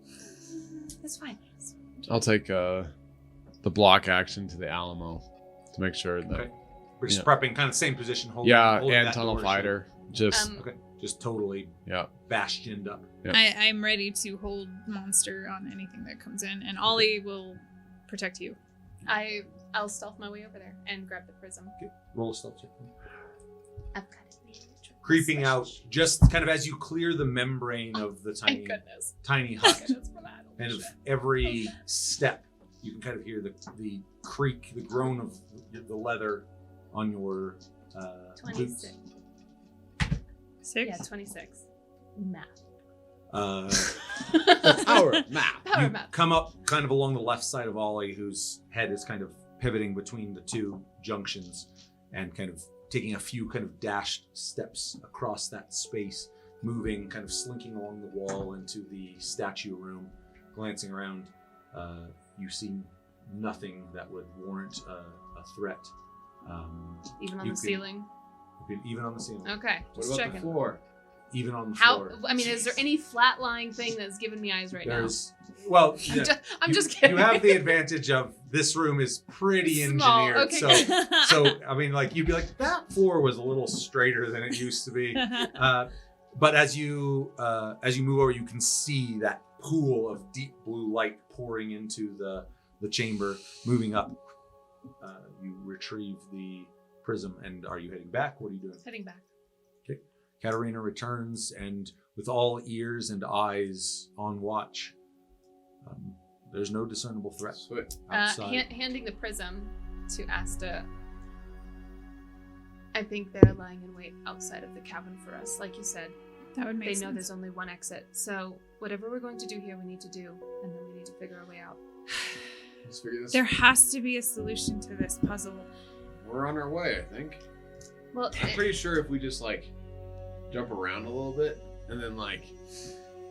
it? It's fine. I'll take the block action to the Alamo to make sure that. Okay. We're just Yeah. prepping kind of same position. Holding And that tunnel door fighter. Just Um, Okay. Just totally yeah. bastioned up. Yep. I'm ready to hold monster on anything that comes in, and Ollie will protect you. I'll stealth my way over there and grab the prism. Okay. Roll a stealth check. I've got it. Creeping out, just kind of as you clear the membrane of the Thank goodness. tiny Thank hut, goodness for that. and of every step, you can kind of hear the creak, the groan of the leather on your 26. boots. 6? Yeah, 26. Math. Power map. Power You math. come up kind of along the left side of Ollie, whose head is kind of pivoting between the two junctions and kind of taking a few kind of dashed steps across that space, moving, kind of slinking along the wall into the statue room, glancing around. You see nothing that would warrant a threat. Even on you the can- ceiling. Even on the ceiling. Okay, What just about checking. the floor? Even on the How? floor. I mean, is there any flat-lying thing that's giving me eyes right There's, well, now? yeah, I'm just kidding. You have the advantage of this room is pretty Small, engineered. okay, So, good. so I mean, like you'd be like, that floor was a little straighter than it used to be. But as you move over, you can see that pool of deep blue light pouring into the chamber. Moving up, you retrieve the prism. And are you heading back? What are you doing? Heading back. Katarina returns, and with all ears and eyes on watch, there's no discernible threat Sweet. outside. Handing the prism to Asta. I think they're lying in wait outside of the cabin for us. Like you said, That would make they sense. know there's only one exit. So whatever we're going to do here, we need to do, and then we need to figure our way out. Let's figure this. There has to be a solution to this puzzle. We're on our way, I think. Well, I'm pretty sure if we just like jump around a little bit and then like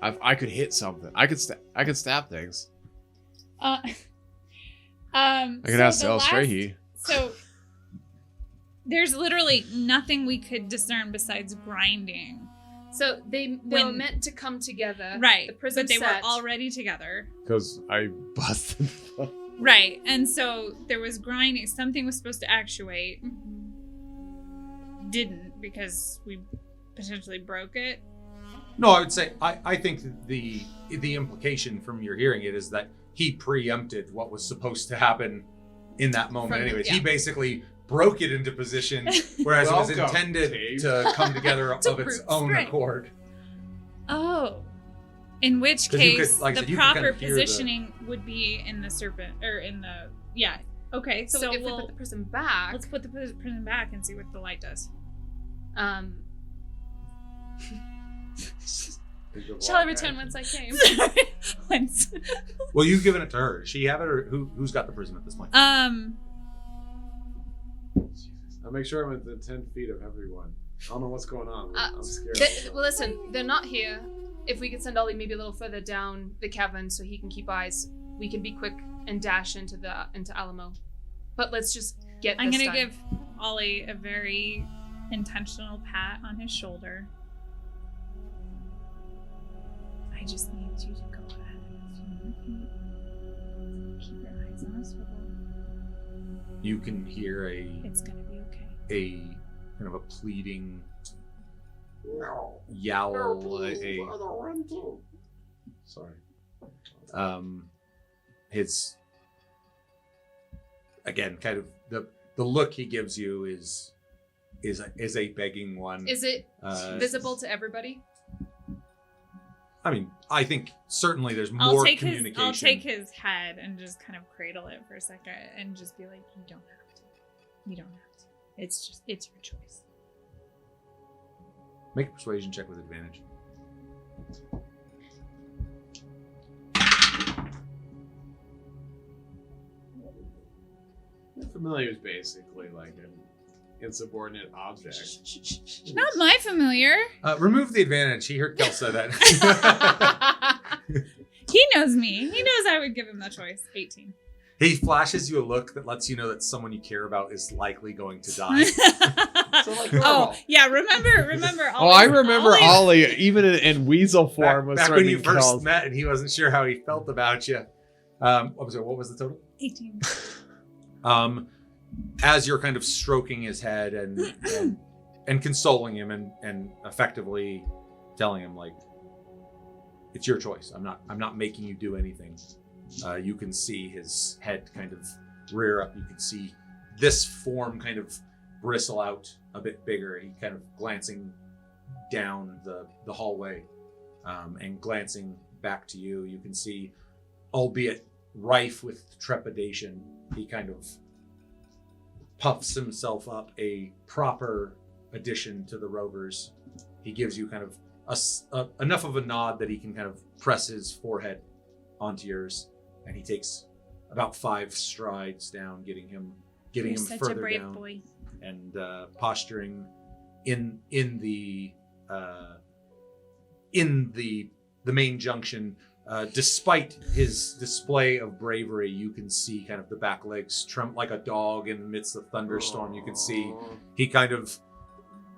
I could hit something. I could stab things. I I could ask El Strahi. So there's literally nothing we could discern besides grinding. so they were When- meant to come together. Right. The prism But they set. were already together. Because I busted. Right. And so there was grinding. Something was supposed to actuate. Mhm. Didn't, because we potentially broke it. No, I would say I think that the implication from your hearing it is that he preempted what was supposed to happen in that moment. From the- Anyways, yeah. he basically broke it into position, whereas it was Welcome, intended Dave. to come together To of its brute own strength. accord. Oh. In which 'Cause you case, could- like I the said, you could kind proper of hear the- positioning would be in the serpent, or in the, yeah. Okay, So, so, if we we'll, put the prism back, let's put the prism back and see what the light does. Shall I return whence I came? Once. Well, you've given it to her. Does she have it, or who's got the prism at this point? I'll make sure I'm within 10 feet of everyone. I don't know what's going on. I'm scared. Well, listen, they're not here. If we could send Ollie maybe a little further down the cavern so he can keep eyes, we can be quick and dash into Alamo. But let's just get. I'm this gonna done. give Ollie a very intentional pat on his shoulder. I just need you to go ahead a few more feet. Keep your eyes on a swivel. You can hear It's gonna be okay. a kind of a pleading yowl, Sorry. his again kind of the look he gives you is a begging one. Is it visible to everybody? I mean, I think certainly there's I'll more take communication. I'll take his head and just kind of cradle it for a second and just be like, you don't have to. You don't have to. It's your choice. Make a persuasion check with advantage. Familiar is basically like an insubordinate object. Not my familiar. Remove the advantage. He heard Kel say that. He knows me. He knows I would give him the choice. 18. He flashes you a look that lets you know that someone you care about is likely going to die. Oh, yeah. Remember. Oh, I Ollie's- remember Ollie's- Ollie, even in weasel form, was back when you threatening first Kel's. met and he wasn't sure how he felt about you. What was the total? 18. As you're kind of stroking his head and consoling him and effectively telling him like, it's your choice. I'm not making you do anything. You can see his head kind of rear up. You can see this form kind of bristle out a bit bigger. He kind of glancing down the hallway and glancing back to you. You can see, albeit rife with trepidation, he kind of puffs himself up, a proper addition to the Rovers. He gives you kind of enough of a nod that he can kind of press his forehead onto yours, and he takes about 5 strides down, getting him You're such further a brave down boy. and posturing in the main junction. Despite his display of bravery, you can see kind of the back legs tremble like a dog in the midst of thunderstorm. You can see he kind of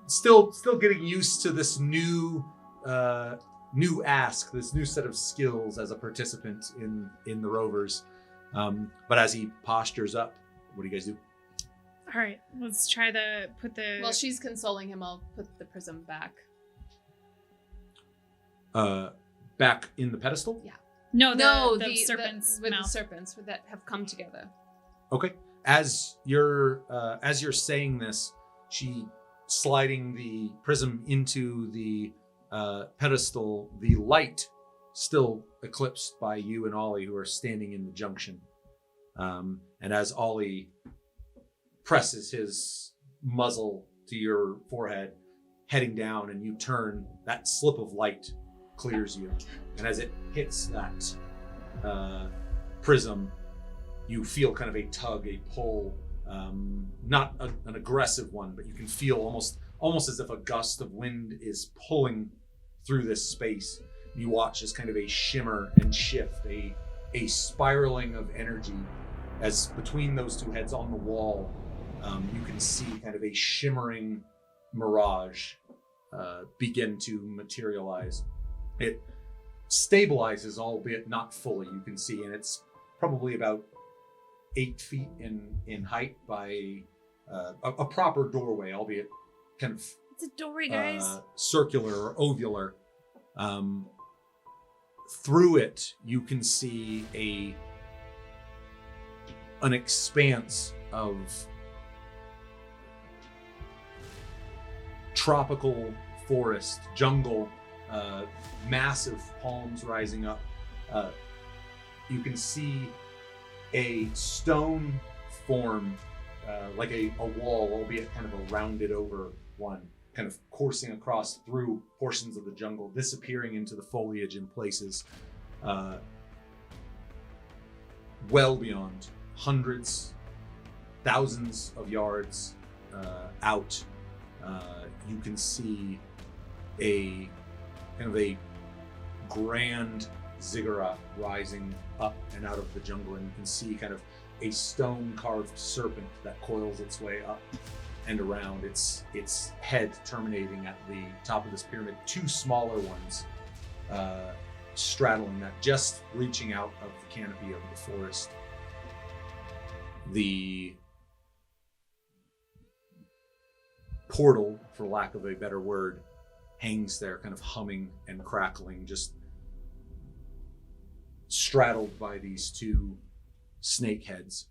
still getting used to this new this new set of skills as a participant in the Rovers. But as he postures up, what do you guys do? All right, let's try to put the. While she's consoling him, I'll put the prism back. Back in the pedestal? Yeah. No, the the serpent's with mouth. the serpents that have come together. Okay. As you're saying this, she sliding the prism into the pedestal, the light still eclipsed by you and Ollie, who are standing in the junction. And as Ollie presses his muzzle to your forehead, heading down, and you turn, that slip of light clears you. And as it hits that prism, you feel kind of a tug, a pull, not an aggressive one, but you can feel almost as if a gust of wind is pulling through this space. You watch as kind of a shimmer and shift, a spiraling of energy, as between those two heads on the wall, you can see kind of a shimmering mirage begin to materialize. It stabilizes, albeit not fully, you can see, and it's probably about 8 feet in height by a proper doorway, albeit kind of It's a doorway, guys. circular or ovular. Through it, you can see an expanse of tropical forest, jungle, massive palms rising up. You can see a stone form, like a wall, albeit kind of a rounded over one, kind of coursing across through portions of the jungle, disappearing into the foliage in places, well beyond hundreds, thousands of yards out. You can see a kind of a grand ziggurat rising up and out of the jungle, and you can see kind of a stone carved serpent that coils its way up and around, its head terminating at the top of this pyramid, 2 smaller ones straddling that, just reaching out of the canopy of the forest. The portal, for lack of a better word, hangs there kind of humming and crackling, just straddled by these 2 snake heads.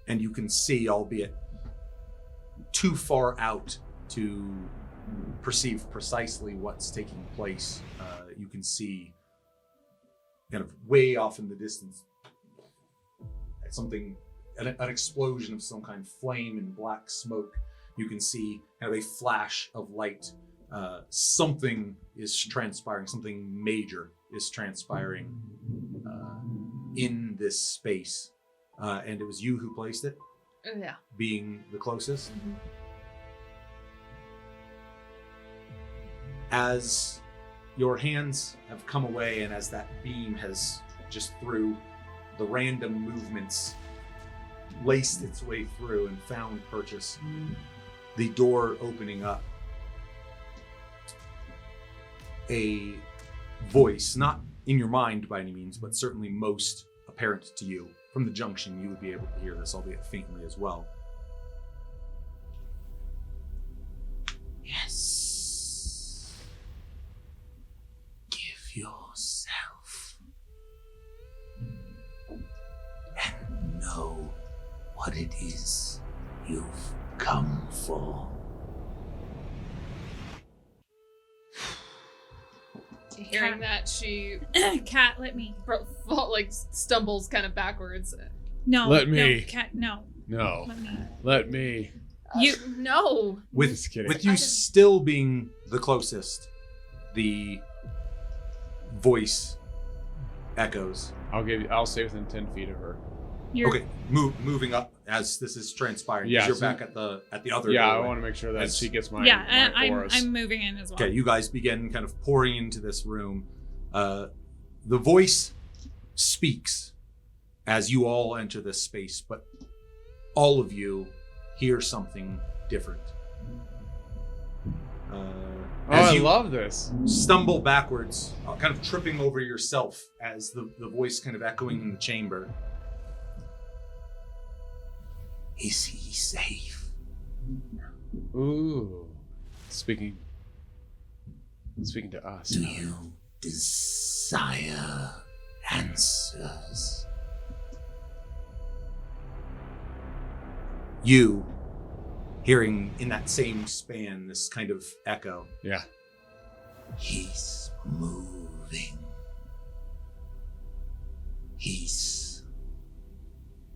And you can see, albeit too far out to perceive precisely what's taking place, you can see kind of way off in the distance something, an explosion of some kind, flame and black smoke. You can see kind of a flash of light. Something is transpiring, something major is transpiring in this space. And it was you who placed it, Oh, yeah. being the closest. Mhm. As your hands have come away, and as that beam has just through the random movements laced its way through and found purchase, the door opening up, a voice, not in your mind by any means, but certainly most apparent to you. From the junction, you would be able to hear this, albeit faintly as well. Yes. Give yourself what it is you've come for. Hearing that, she Cat, let me. stumbles kind of backwards. No. Let me. No, Cat, no. No. Let me. Let me. You. No. With Just kidding. with you still being the closest, the voice echoes. I'll stay within 10 feet of her. You're, Okay, moving up as this is transpiring. 'Cause Yeah, you're so- back at the other. Yeah, I doorway. want to make sure that As- she gets my, yeah, my auras. I'm moving in as well. Okay, you guys begin kind of pouring into this room. The voice speaks as you all enter this space, but all of you hear something different. As I you love this. stumble backwards, kind of tripping over yourself as the voice kind of echoing in the chamber. Is he safe? Ooh. Speaking to us. Do you desire answers? You hearing in that same span this kind of echo. Yeah. He's moving. He's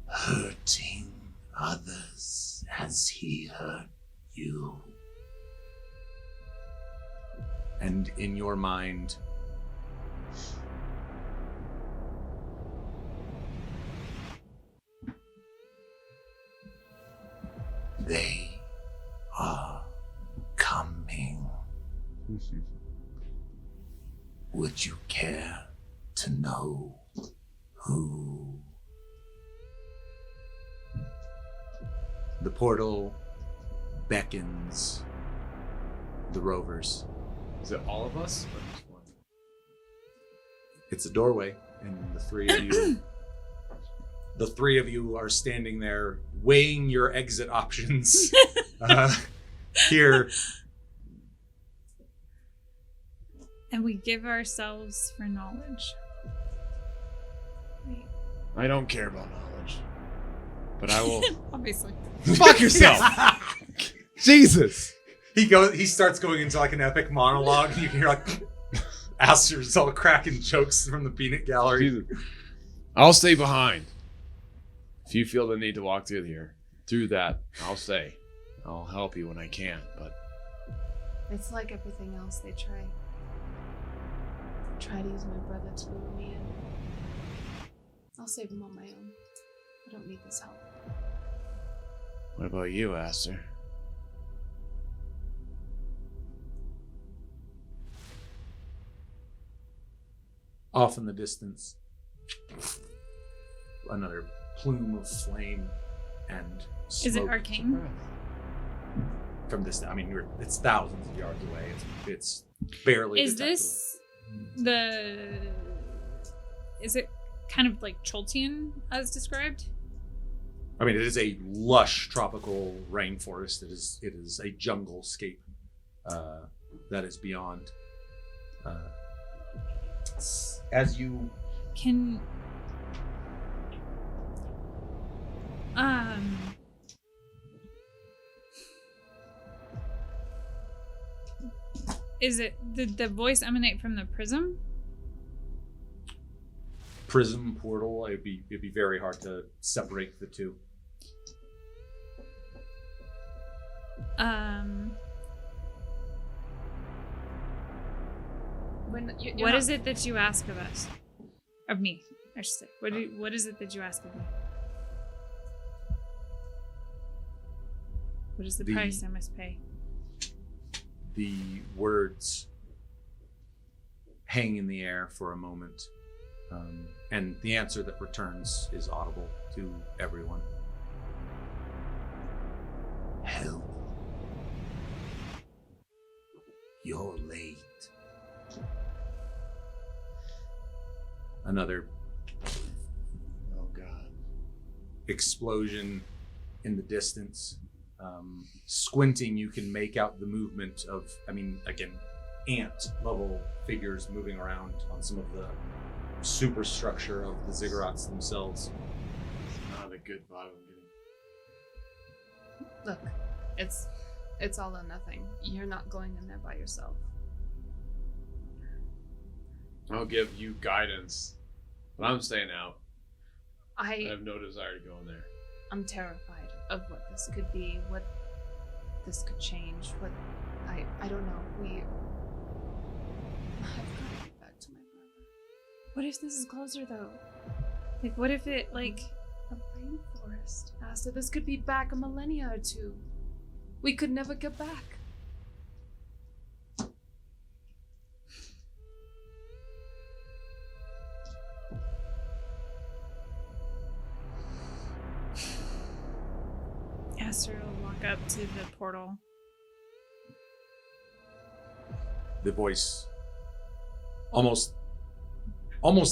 hurting others as he hurt you. And in your mind, They are coming. Would you care to know who? the portal beckons the Rovers. Is it all of us or just one? It's a doorway, and the three of you are standing there weighing your exit options. Here. And we give ourselves for knowledge. Wait. I don't care about knowledge, but I will. Obviously. Fuck yourself! Jesus! He starts going into like an epic monologue, and you can hear like Aster's all cracking jokes from the peanut gallery. Jesus. I'll stay behind. If you feel the need to walk through that, I'll stay. I'll help you when I can, but It's like everything else they try. Try to use my brother to lure me in. I'll save him on my own. I don't need this help. what about you, Aster? Off in the distance, another plume of flame and smoke. Is it arcane? From this? I mean, it's thousands of yards away. It's barely. Is detectable. this the... Is it kind of like Choltian as described? I mean, it is a lush tropical rainforest. It is a jungle scape that is beyond. As you Can... Is it... Did the voice emanate from the prism? prism portal, it'd be very hard to separate the two. What is it that you ask of us? Of me, I should say. What is it that you ask of me? What is the price I must pay? The words hang in the air for a moment, and the answer that returns is audible to everyone. Help. You're late. Another Oh God! explosion in the distance. Squinting, you can make out the movement of, again, ant level figures moving around on some of the superstructure of the ziggurats themselves. It's not a good vibe I'm getting. Look, it's all or nothing. You're not going in there by yourself. I'll give you guidance, but I'm staying out. I I have no desire to go in there. I'm terrified of what this could be, what this could change, what I don't know. I've got to get back to my brother. What if this is closer though? Like, what if it like? The rainforest. Asta, this could be back a millennia or two. We could never get back. Aster will walk up to the portal. The voice, almost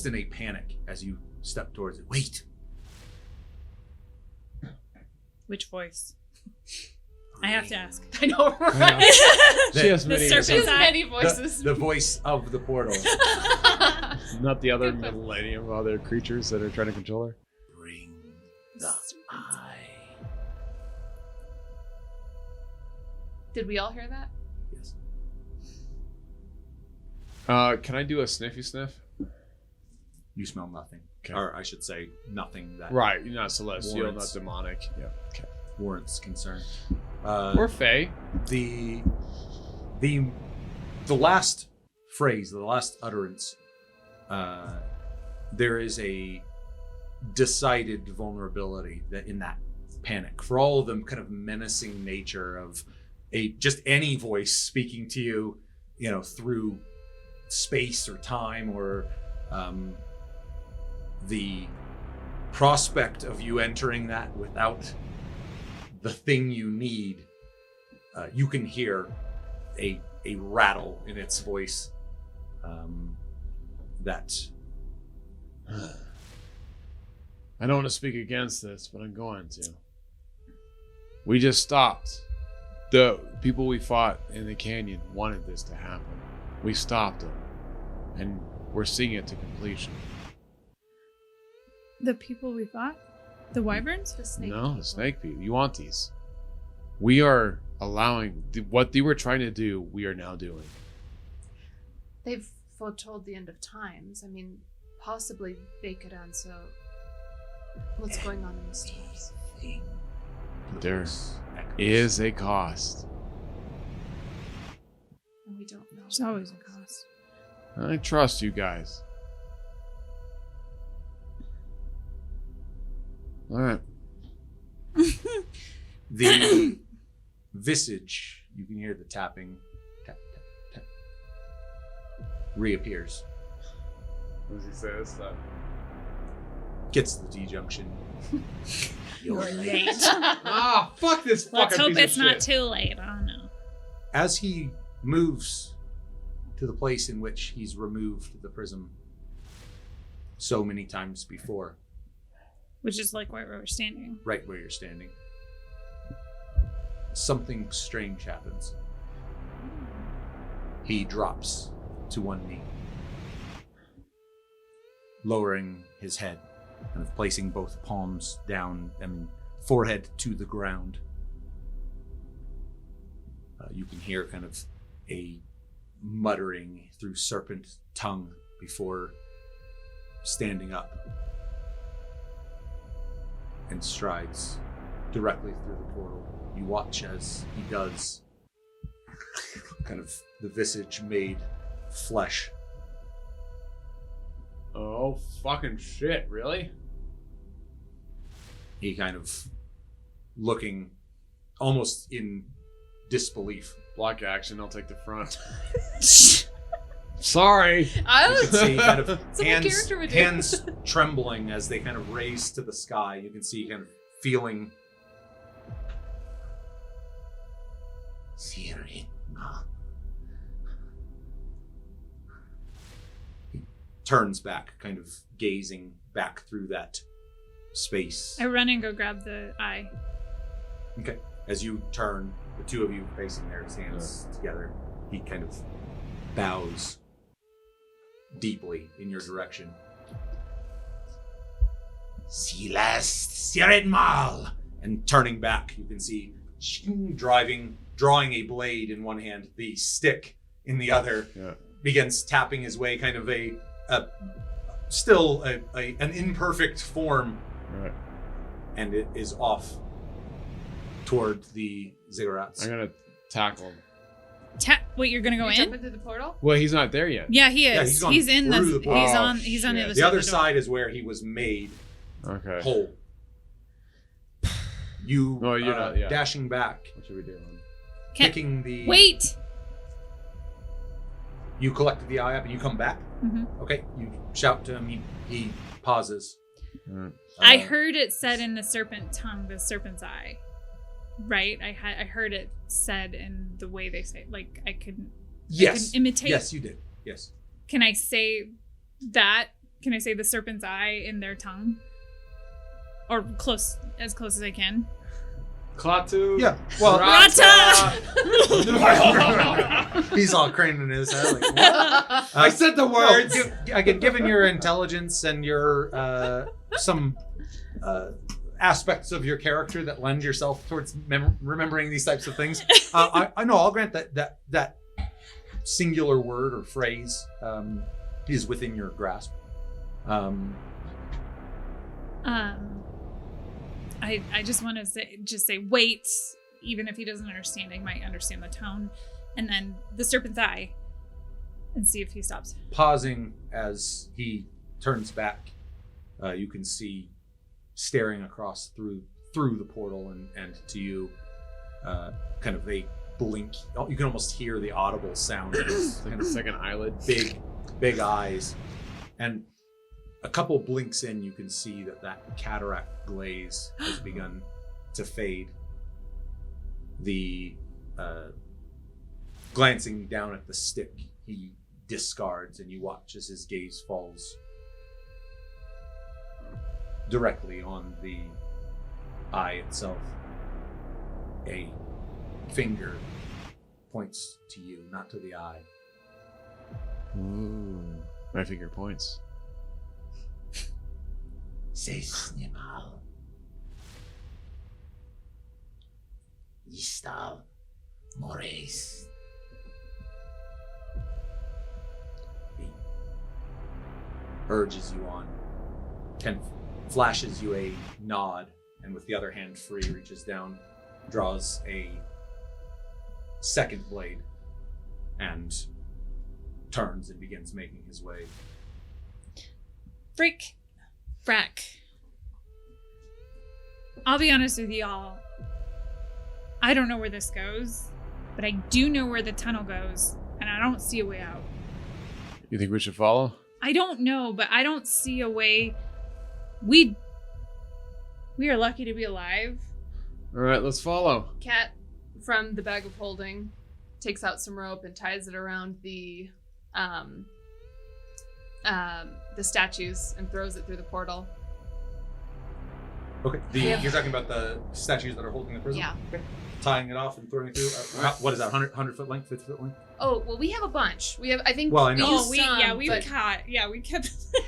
in a panic as you step towards it. Wait. Which voice? I have to ask. I know, right? She has The many. serpent- She has eye. many voices. The voice of the portal. Not the other millennium other creatures that are trying to control her. Bring the eye. Did we all hear that? Yes. Can I do a sniffy sniff? You smell nothing. Okay. Or I should say, nothing that Right, you're not celestial, Warrants. not demonic. Yeah. Okay. warrants concern. Or Faye. The last phrase, the last utterance, there is a decided vulnerability that in that panic, for all of the kind of menacing nature of just any voice speaking to you, through space or time, or the prospect of you entering that without the thing you need. You can hear a rattle in its voice that I don't want to speak against this, but I'm going to. We just stopped. The people we fought in the canyon wanted this to happen. We stopped them, and we're seeing it to completion. The people we fought? The wyverns? The snake. No, people. the snake people. You want these? We are allowing what they were trying to do. We are now doing. They've foretold the end of times. I mean, possibly they could answer what's going on in the stars. There is a cost. And we don't know. There's always a cost. I trust you guys. All right. the visage, you can hear the tapping, tap, tap, tap, reappears. What does he say this time? Gets to the D junction. You're late. Ah, fuck this Let's fucking hope piece it's of not shit. too late. I don't know. As he moves to the place in which he's removed the prism so many times before, Which is like where we were standing. right where you're standing, something strange happens. He drops to one knee, lowering his head, kind of placing both palms down, forehead to the ground. You can hear kind of a muttering through serpent tongue before standing up, and strides directly through the portal. You watch as he does, kind of the visage made flesh. Oh, fucking shit, really? He kind of looking almost in disbelief. Block action, I'll take the front. Sorry. I You was can see kind of It's a hands, character would do. hands trembling as they kind of raise to the sky. You can see kind of feeling. He turns back, kind of gazing back through that space. I run and go grab the eye. Okay. As you turn, the two of you facing there, his hands together, he kind of bows deeply in your direction. Celeste Sirenmal. And turning back, you can see drawing a blade in one hand, the stick in the other, begins tapping his way, kind of still an imperfect form, Right. and it is off toward the ziggurats. I'm gonna tackle him. Wait, you're gonna go You jump in? into the portal? Well, he's not there yet. Yeah, he Yeah, is. he's gone he's in the. through the He's portal. on. He's on the shit. other The side. other of the door. side is where he was made Okay. whole. You Oh, you're not- yeah. dashing back, What should we do? Can- picking the. Wait. You collected the eye up and you come back. Mhm. Okay, you shout to him. He pauses. I Uh, heard it said in the serpent tongue, the serpent's eye. Right? I heard it said in the way they say. Like I couldn't. Yes. imitate. Yes, you did. Yes. Can I say that? Can I say the serpent's eye in their tongue? Or as close as I can. Klaatu. Yeah. Well, Rata! he's all craning his head. Like, what? I said the words. Again, given your intelligence and your some aspects of your character that lend yourself towards remembering these types of things, I know. I'll grant that singular word or phrase is within your grasp. I just want to say wait, even if he doesn't understand, I might understand the tone, and then the serpent's eye, and see if he stops. Pausing as he turns back, you can see staring across through the portal and to you, kind of a blink. You can almost hear the audible sound of his Like kind the of second eyelid. big eyes, and a couple blinks in, you can see that cataract glaze has begun to fade. The glancing down at the stick, he discards, and you watch as his gaze falls directly on the eye itself. A finger points to you, not to the eye. Ooh. My finger points. Sesnimal. Istav Mores. He urges you on, kind of flashes you a nod, and with the other hand free, reaches down, draws a second blade, and turns and begins making his way. Frack. I'll be honest with y'all. I don't know where this goes, but I do know where the tunnel goes, and I don't see a way out. You think we should follow? I don't know, but I don't see a way. We are lucky to be alive. All right, let's follow. Cat, from the bag of holding, takes out some rope and ties it around the statues and throws it through the portal. Okay. Yeah. You're talking about the statues that are holding the prison? Yeah. Okay. Tying it off and throwing it through. What is that? 100 foot length, 50 foot length? Oh, well, we have a bunch. We have, I think. Well, I know. used We some, kept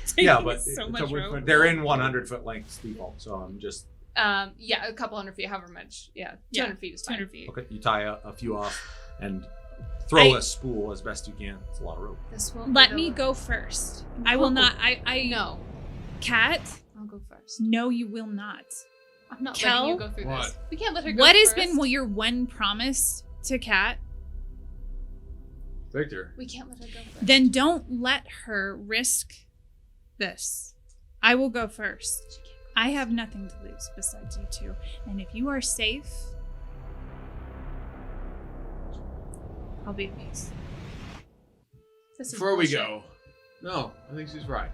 taking Yeah, but so much rope. they're in 100 foot lengths default, so I'm just yeah, a couple hundred feet, however much. Yeah, 200 feet is fine. 200 feet. okay. You tie a few off and throw a spool as best you can. It's a lot of rope. This will Let me go first. I will not. No, Cat? I'll go first. No, you will not. I'm not Kel? letting you go through this. What? We can't let her go What has first. been your one promise to Cat? Victor. We can't let her go first. Then don't let her risk this. I will go first. I have nothing to lose besides you two. And if you are safe, I'll be at peace. This is Before we bullshit. go. No, I think she's right.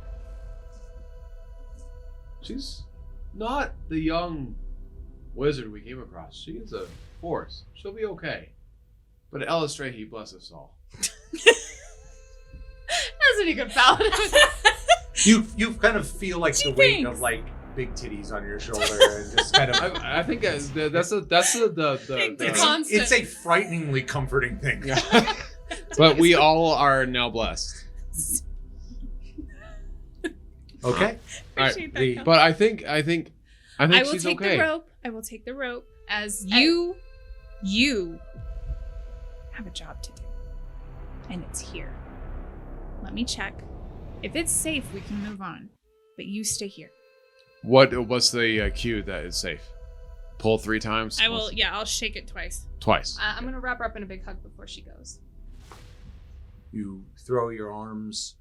She's not the young wizard we came across. She is a force. She'll be okay. But Elistrahi, bless us all. That's any good paladin. You kind of feel like the weight thinks. of like big titties on your shoulder and just kind of I think that's the Constant. it's a frighteningly comforting thing. yeah. But we all are now blessed. Okay. Appreciate that, the- Kel. But I think I will she's take okay. the rope. I will take the rope. As You You have a job to do. And it's here. Let me check. If it's safe, we can move on. But you stay here. What's the cue that is safe? Pull 3 times? I will, yeah, I'll shake it twice. Twice. I'm going to wrap her up in a big hug before she goes. You throw your arms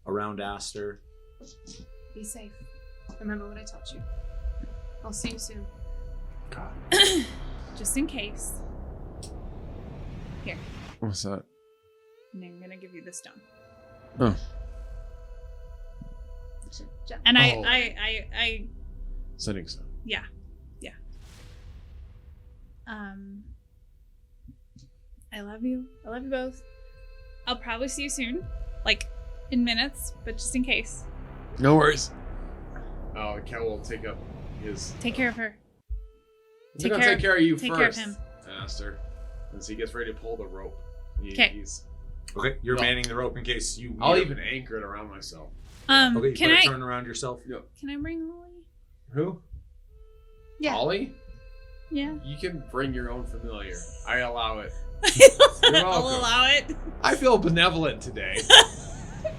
around Aster. Be safe. Remember what I taught you. I'll see you soon. God. Just in case. Here. What's that? And I'm gonna give you the stone. Oh. And Oh. I Setting stone. yeah. I love you. I love you both. I'll probably see you soon. Like, in minutes, but just in case. No worries. Oh, Kel will take up his... Take care of her. I'm gonna take care of you take first. Take care of him. Aster. As he gets ready to pull the rope. 'Kay. Okay, you're Well, manning the rope in case you. I'll even anchor it around myself. Okay, you Can put I a turn around yourself. can I bring Holly? Who? Yeah. Ollie? Yeah. You can bring your own familiar. I allow it. I'll welcome. allow it. I feel benevolent today.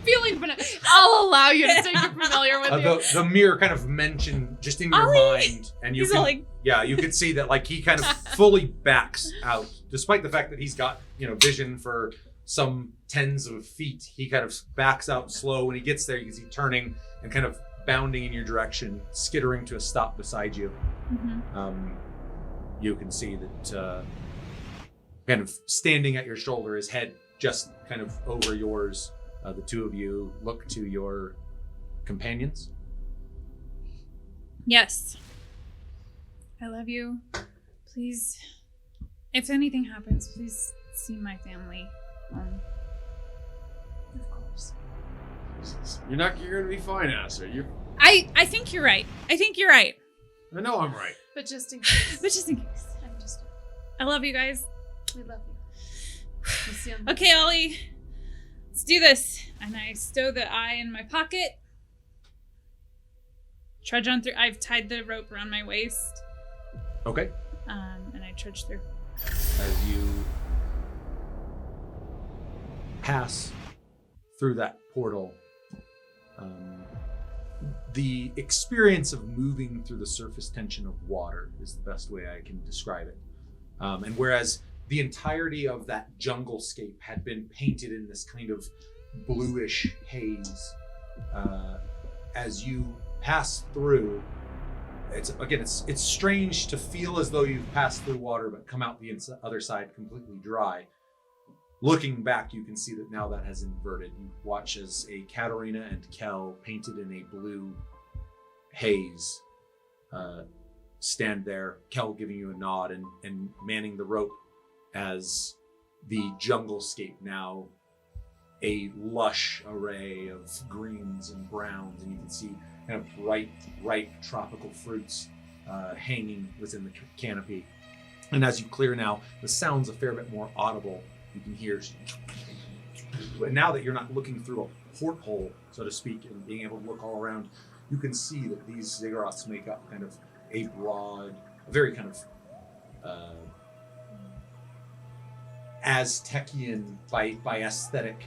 Feeling I'll allow you to take your familiar with you. The mirror kind of mentioned just in your Ollie! mind, and you He's can, all like, yeah, you can see that like he kind of fully backs out, despite the fact that he's got vision for some tens of feet. He kind of backs out slow. When he gets there, you can see turning and kind of bounding in your direction, skittering to a stop beside you. You can see that kind of standing at your shoulder, his head just kind of over yours. The two of you look to your companions. yes. I love you. Please, if anything happens, please see my family. Of course. You're gonna be fine, Aster. I think you're right. I I know I'm right. But just in case. But just in case. I love you guys. We love you. We'll see you on the Okay, Ollie. Let's do this. And I stow the eye in my pocket. Trudge on through. I've tied the rope around my waist. Okay. And I trudge through. As you pass through that portal, the experience of moving through the surface tension of water is the best way I can describe it. And whereas the entirety of that junglescape had been painted in this kind of bluish haze, as you pass through, it's strange to feel as though you've passed through water but come out the other side completely dry. Looking back, you can see that now that has inverted. You watch as a Katarina and Kel, painted in a blue haze, stand there, Kel giving you a nod and manning the rope as the junglescape now a lush array of greens and browns, and you can see kind of ripe tropical fruits hanging within the canopy. And as you clear now, the sound's a fair bit more audible. You can hear, and now that you're not looking through a porthole, so to speak, and being able to look all around, you can see that these ziggurats make up kind of a broad, very kind of Aztecian by aesthetic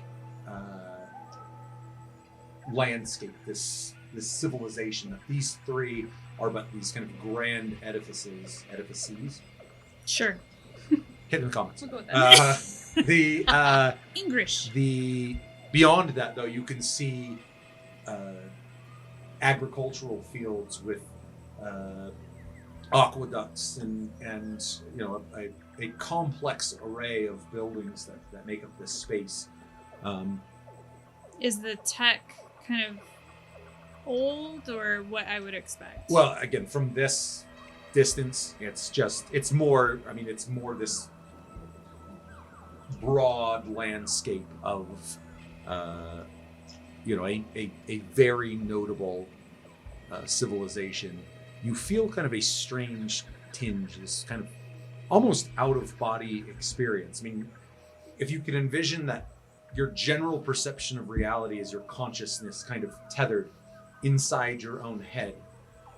landscape. This civilization. That these three are but these kind of grand edifices. Sure. Hit in the comments. We'll go with that. The English. The beyond that, though, you can see agricultural fields with aqueducts and a complex array of buildings that make up this space. Is the tech kind of old or what I would expect? Well, again, from this distance, it's more this broad landscape of a very notable civilization. You feel kind of a strange tinge, this kind of almost out of body experience. I mean, if you could envision that your general perception of reality is your consciousness kind of tethered inside your own head,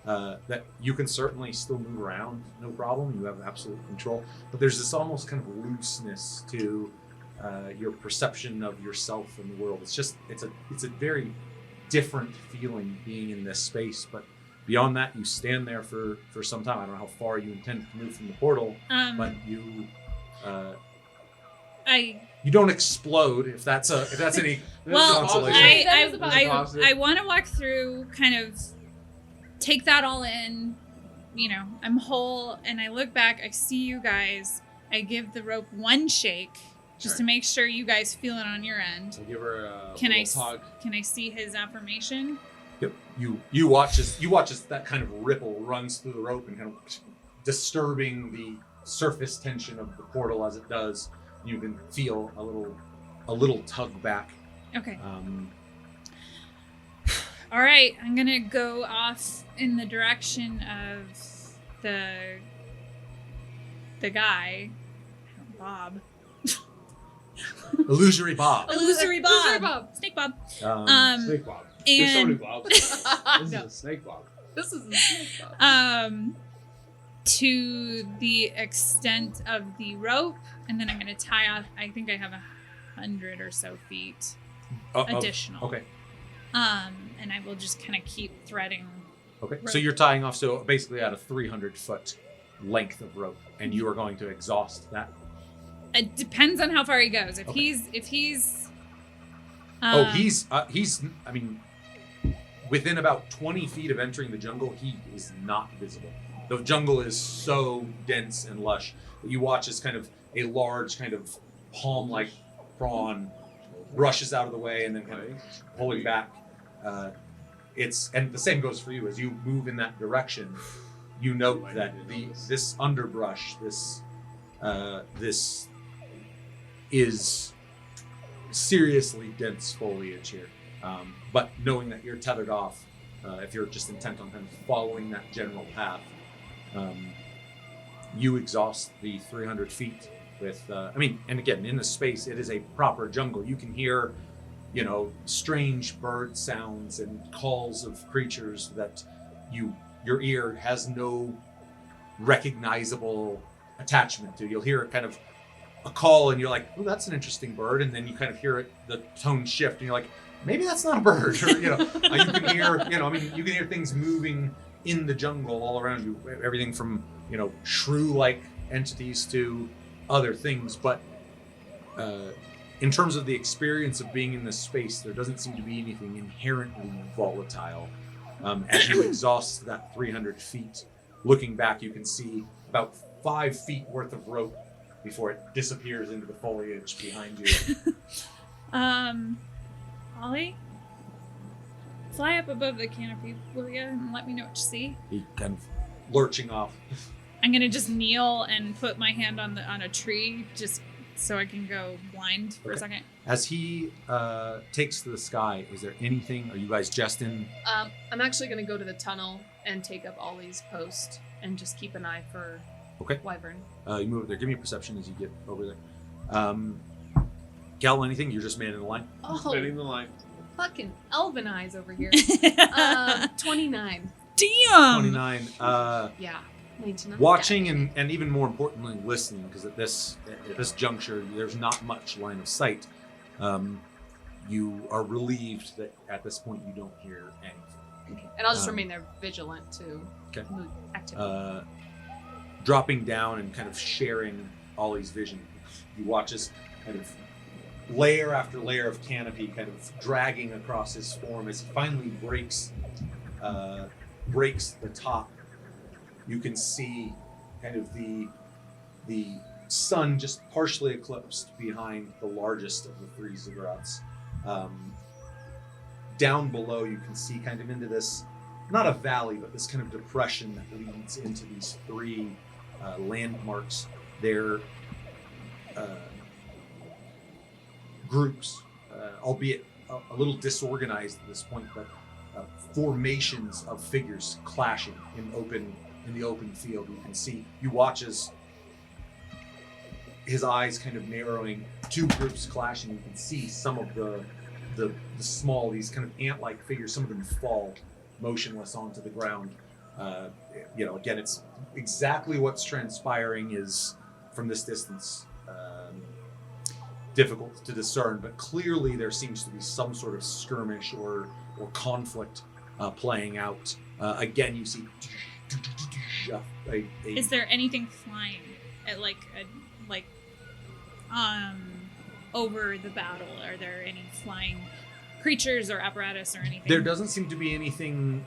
that you can certainly still move around, no problem. You have absolute control, but there's this almost kind of looseness to your perception of yourself and the world. It's a very different feeling being in this space. But beyond that, you stand there for some time. I don't know how far you intend to move from the portal, but you don't explode. If that's any consolation. I want to walk through, kind of take that all in. You know, I'm whole, and I look back. I see you guys. I give the rope one shake, just to make sure you guys feel it on your end. I'll give her a Can I tug. Can I see his affirmation? Yep. You watch as that kind of ripple runs through the rope and kind of disturbing the surface tension of the portal as it does. You can feel a little tug back. Okay. All right, I'm gonna go off in the direction of the guy, Bob. Illusory Bob. Illusory Bob. Illusory Bob. Snake Bob. Snake Bob. There's so many And Bobs. This No. is a Snake Bob. This is a snake Bob. to the extent of the rope, and then I'm gonna tie off. I think I have 100 or so feet additional. Okay. And I will just kind of keep threading. Okay. Rope. So you're tying off basically at a 300-foot length of rope, and you are going to exhaust that. It depends on how far he goes. If Okay. he's He's I mean, within about 20 feet of entering the jungle, he is not visible. The jungle is so dense and lush that you watch as kind of a large kind of palm-like prawn rushes out of the way and then kind of pulling back. And the same goes for you as you move in that direction. You note that this underbrush, this is seriously dense foliage here. But knowing that you're tethered off, if you're just intent on kind of following that general path, you exhaust the 300 feet with, and again, in the space, it is a proper jungle. You can hear, strange bird sounds and calls of creatures that your ear has no recognizable attachment to. You'll hear kind of a call and you're like, oh, that's an interesting bird. And then you kind of hear the tone shift and you're like, maybe that's not a bird. Or, you can hear, you can hear things moving in the jungle all around you. Everything from, shrew-like entities to other things. But in terms of the experience of being in this space, there doesn't seem to be anything inherently volatile. As you exhaust that 300 feet, looking back, you can see about 5 feet worth of rope before it disappears into the foliage behind you. Ollie, fly up above the canopy, will you, and let me know what you see. He kind of lurching off. I'm gonna just kneel and put my hand on a tree, just so I can go blind for a second. As he takes to the sky, is there anything? Are you guys jesting? I'm actually going to go to the tunnel and take up Ollie's post and just keep an eye for Wyvern. You move there. Give me a perception as you get over there. Gal, anything? You're just manning the line. Oh, Spinning the line. fucking elven eyes over here. 29. Damn. 29. Yeah. 19. Watching and even more importantly, listening, because at this juncture, there's not much line of sight. You are relieved that at this point you don't hear anything. Okay. And I'll just remain there vigilant to Okay. mood activity. Dropping down and kind of sharing Ollie's vision. You watch as kind of layer after layer of canopy kind of dragging across his form as he finally breaks the top. You can see kind of the sun just partially eclipsed behind the largest of the three ziggurats. Down below, you can see kind of into this, not a valley, but this kind of depression that leads into these three landmarks. They're groups, albeit a little disorganized at this point, but formations of figures clashing in the open field. You can see, you watch as his eyes kind of narrowing, two groups clashing. You can see some of the small, these kind of ant-like figures, some of them fall motionless onto the ground. Again, it's exactly what's transpiring is from this distance difficult to discern, but clearly there seems to be some sort of skirmish or conflict playing out. Again, you see Is there anything flying at over the battle? Are there any flying creatures or apparatus or anything? There doesn't seem to be anything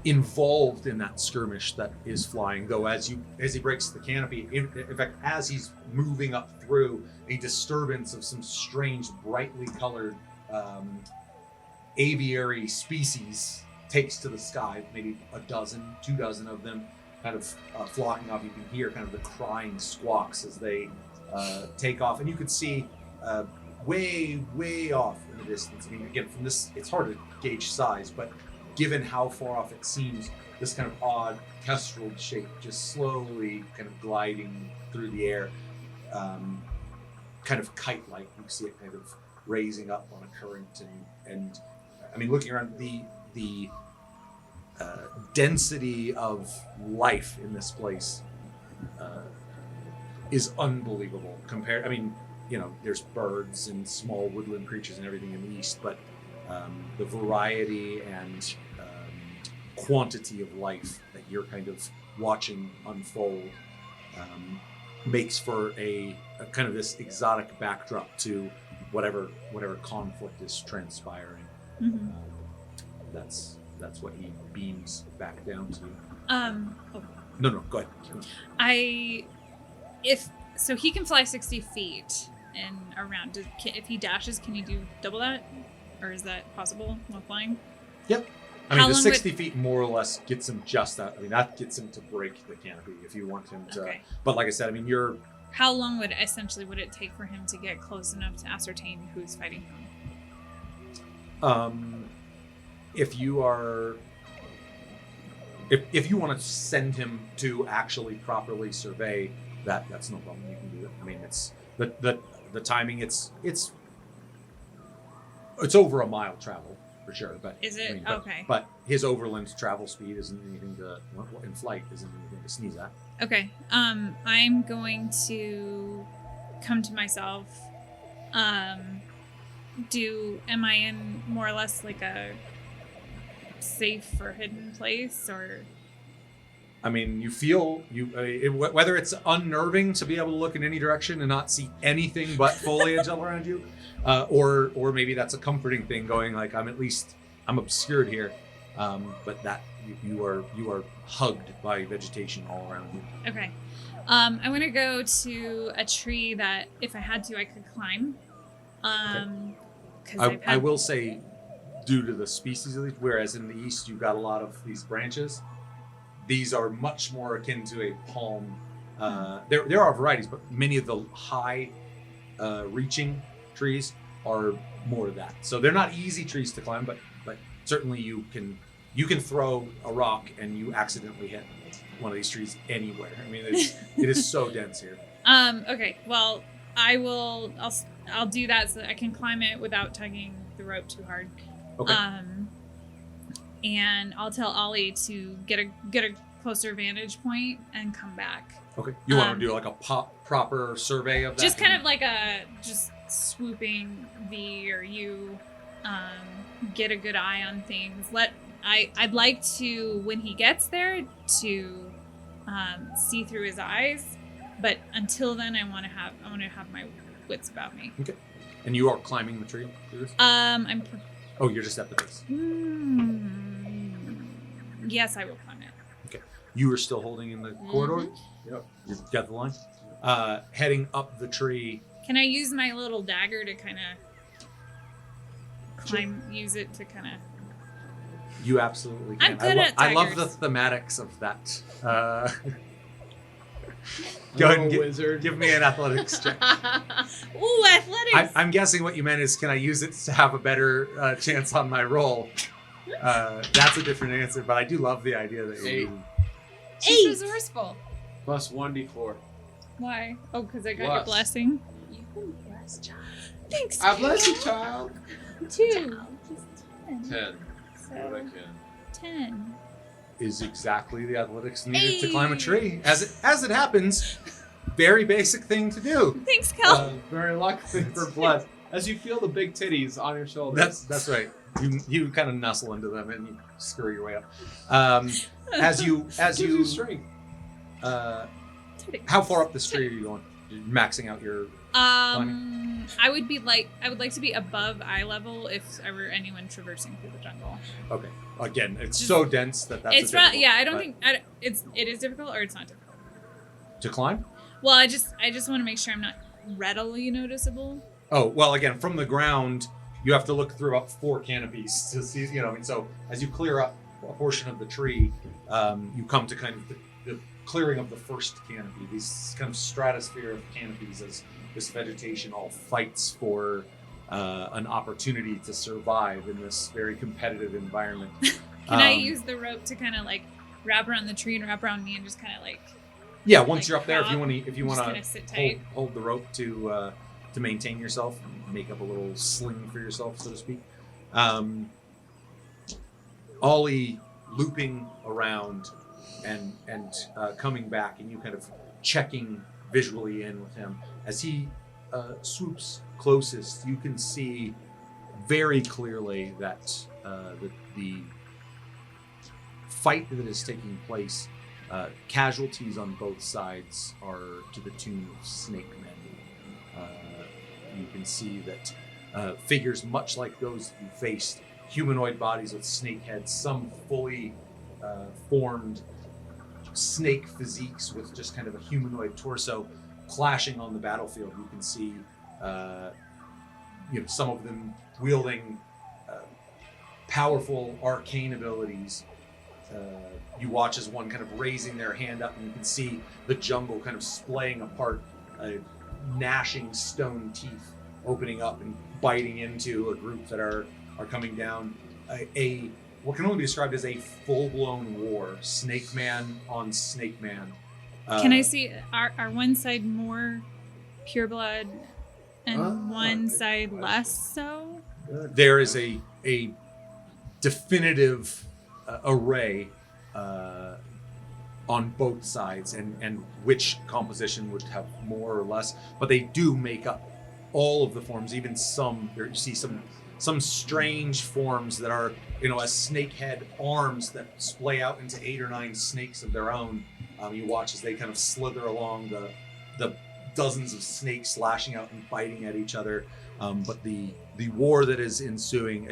involved in that skirmish that is flying, though. As he breaks the canopy, in fact, as he's moving up through, a disturbance of some strange, brightly colored aviary species takes to the sky. Maybe 2 dozen of them, kind of flocking off. You can hear kind of the crying squawks as they take off, and you can see way off in the distance. I mean, again, from this, it's hard to gauge size, but given how far off it seems, this kind of odd kestrel shape just slowly kind of gliding through the air, kind of kite-like. You see it kind of raising up on a current, and I mean, looking around, the density of life in this place is unbelievable. Compared, I mean, there's birds and small woodland creatures and everything in the east, but the variety and quantity of life that you're kind of watching unfold makes for a kind of this exotic backdrop to whatever conflict is transpiring. Mm-hmm. That's what he beams back down to. Oh. No, go ahead. So he can fly 60 feet and around. If he dashes, can he do double that? Or is that possible while flying? Yep. I mean, the 60 feet more or less gets him just that. I mean, that gets him to break the canopy if you want him to. Okay. But like I said, I mean, How long would it take for him to get close enough to ascertain who's fighting him? If you are... If you want to send him to actually properly survey that, that's no problem. You can do it. I mean, it's the timing. It's over a mile travel for sure. But is it? I mean, okay. But his overland travel speed isn't anything in flight isn't anything to sneeze at. Okay. I'm going to come to myself. Am I in more or less like a safe or hidden place, or? I mean, you feel whether it's unnerving to be able to look in any direction and not see anything but foliage all around you, or maybe that's a comforting thing, going like I'm obscured here, but that you are hugged by vegetation all around you. Okay. I want to go to a tree that, if I had to, I could climb. I will say, due to the species of these, whereas in the east you've got a lot of these branches, these are much more akin to a palm. There are varieties, but many of the high reaching trees are more of that. So they're not easy trees to climb, but certainly you can throw a rock and you accidentally hit one of these trees anywhere. I mean, it is so dense here. Okay. Well, I'll do that so that I can climb it without tugging the rope too hard. Okay. And I'll tell Ollie to get a closer vantage point and come back. Okay. You want to do like a proper survey of that? Just kind of like a swooping V or U, get a good eye on things. I'd like to, when he gets there, to see through his eyes, but until then, I want to have my wits about me. Okay. And you are climbing the tree? You're just at the base. Yes, I will climb it. Okay. You are still holding in the corridor? Yep. You've got the line. Heading up the tree. Can I use my little dagger to kind of climb? Sure. Use it to kind of. You absolutely can. I'm good at daggers. I love the thematics of that. Go ahead and give me an athletics check. Ooh, athletics! I'm guessing what you meant is, can I use it to have a better chance on my roll? That's a different answer, but I do love the idea that you're using. She's resourceful. Plus 1d4. Why? Oh, because I got your blessing. You've been blessed, child. Thanks. I bless you, child. 2. 10. So What I can. 10. is exactly the athletics needed to climb a tree. As it happens, very basic thing to do. Thanks, Kel. Very lucky for blood. As you feel the big titties on your shoulders. That's right. You kind of nestle into them and you scurry your way up. As you Gives you strength. how far up the tree are you going? You're maxing out your I would like to be above eye level if I were anyone traversing through the jungle. Okay. Again, it's so dense that's It's difficult, yeah. I don't but- think it is difficult or it's not difficult. to climb. Well, I just want to make sure I'm not readily noticeable. Oh well, again, from the ground, you have to look through about 4 canopies to see. And so as you clear up a portion of the tree, you come to kind of the clearing of the first canopy. These kind of stratosphere of canopies as this vegetation all fights for an opportunity to survive in this very competitive environment. Can I use the rope to kind of like wrap around the tree and wrap around me and just kind of like? Yeah, once like you're up there, if you prop, want just kinda to sit tight. hold the rope to maintain yourself, make up a little sling for yourself, so to speak. Ollie looping around and coming back, and you kind of checking visually in with him as he swoops closest. You can see very clearly that the fight that is taking place. Casualties on both sides are to the tune of snake men. You can see that figures much like those you faced, humanoid bodies with snake heads, some fully formed snake physiques with just kind of a humanoid torso, clashing on the battlefield. You can see, some of them wielding powerful arcane abilities. You watch as one kind of raising their hand up, and you can see the jungle kind of splaying apart, gnashing stone teeth opening up and biting into a group that are coming down. What can only be described as a full-blown war, snake man on snake man. Can I see are one side more pure blood and one side less so? There is a definitive array on both sides, and which composition would have more or less, but they do make up all of the forms. Even some, you see some strange forms that are, as snake head arms that splay out into 8 or 9 snakes of their own. You watch as they kind of slither along the dozens of snakes lashing out and biting at each other. But the war that is ensuing,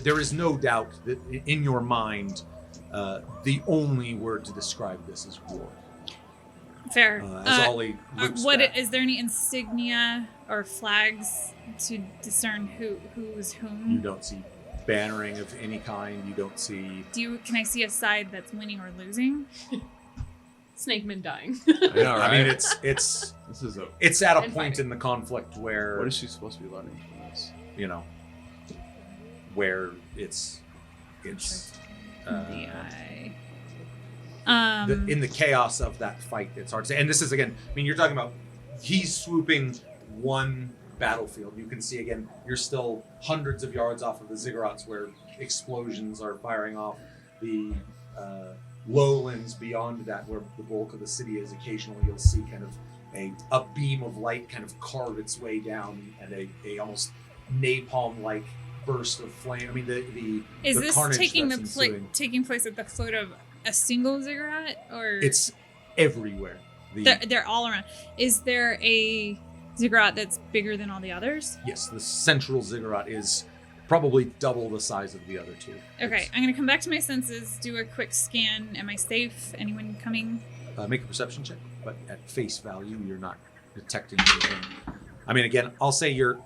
there is no doubt that in your mind, the only word to describe this is war. Fair. As Ollie looks back. Is there any insignia or flags to discern who's whom? You don't see bannering of any kind. You don't see. Can I see a side that's winning or losing? Snake men dying. I know, right? I mean, it's This is a. it's at a And point fighting. in the conflict where What is she supposed to be learning from this? where it's The eye. in the chaos of that fight. It's hard to say. And this is again. I mean, you're talking about he's swooping one battlefield. You can see again. You're still hundreds of yards off of the ziggurats where explosions are firing off. The lowlands beyond that, where the bulk of the city is, occasionally you'll see kind of a beam of light kind of carve its way down, and a almost napalm-like burst of flame. I mean, Is the this carnage taking that's the ensuing. taking place at the foot of a single ziggurat, or It's everywhere. they're all around? Is there a ziggurat that's bigger than all the others? Yes, the central ziggurat is probably double the size of the other two. Okay, I'm gonna come back to my senses, do a quick scan. Am I safe? Anyone coming? Make a perception check, but at face value, you're not detecting anything. I mean, again, I'll say your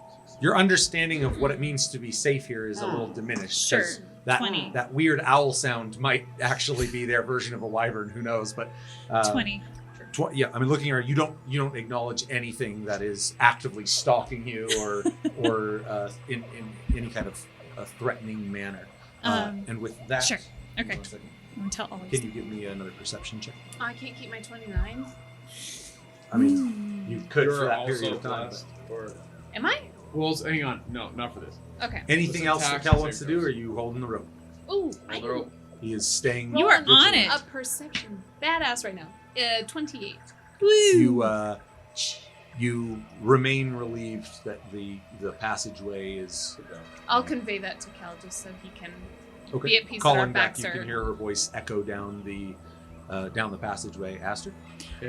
understanding of what it means to be safe here is a little diminished. 'Cause Sure. That 20. that weird owl sound might actually be their version of a wyvern. Who knows? But 20. Yeah, I mean, looking at her, you don't acknowledge anything that is actively stalking you or in any kind of a threatening manner. And with that, Sure. Okay. 1 second. I'm gonna tell all Can you give me another perception check? I can't keep my 29. I mean, you could for You're that also period of time. blessed for. Am I? Well, hang on. No, not for this. Okay. Anything This else that attack Kel is wants to saving do, or are throws. you holding the rope? Ooh, Hold the rope. He is staying. You are on vigilant. it. A perception. Badass right now. 28. Woo! You remain relieved that the passageway is I'll convey that to Cal just so he can okay. be at peace that our Calling back, backs you are. can hear her voice echo down the passageway. Aster,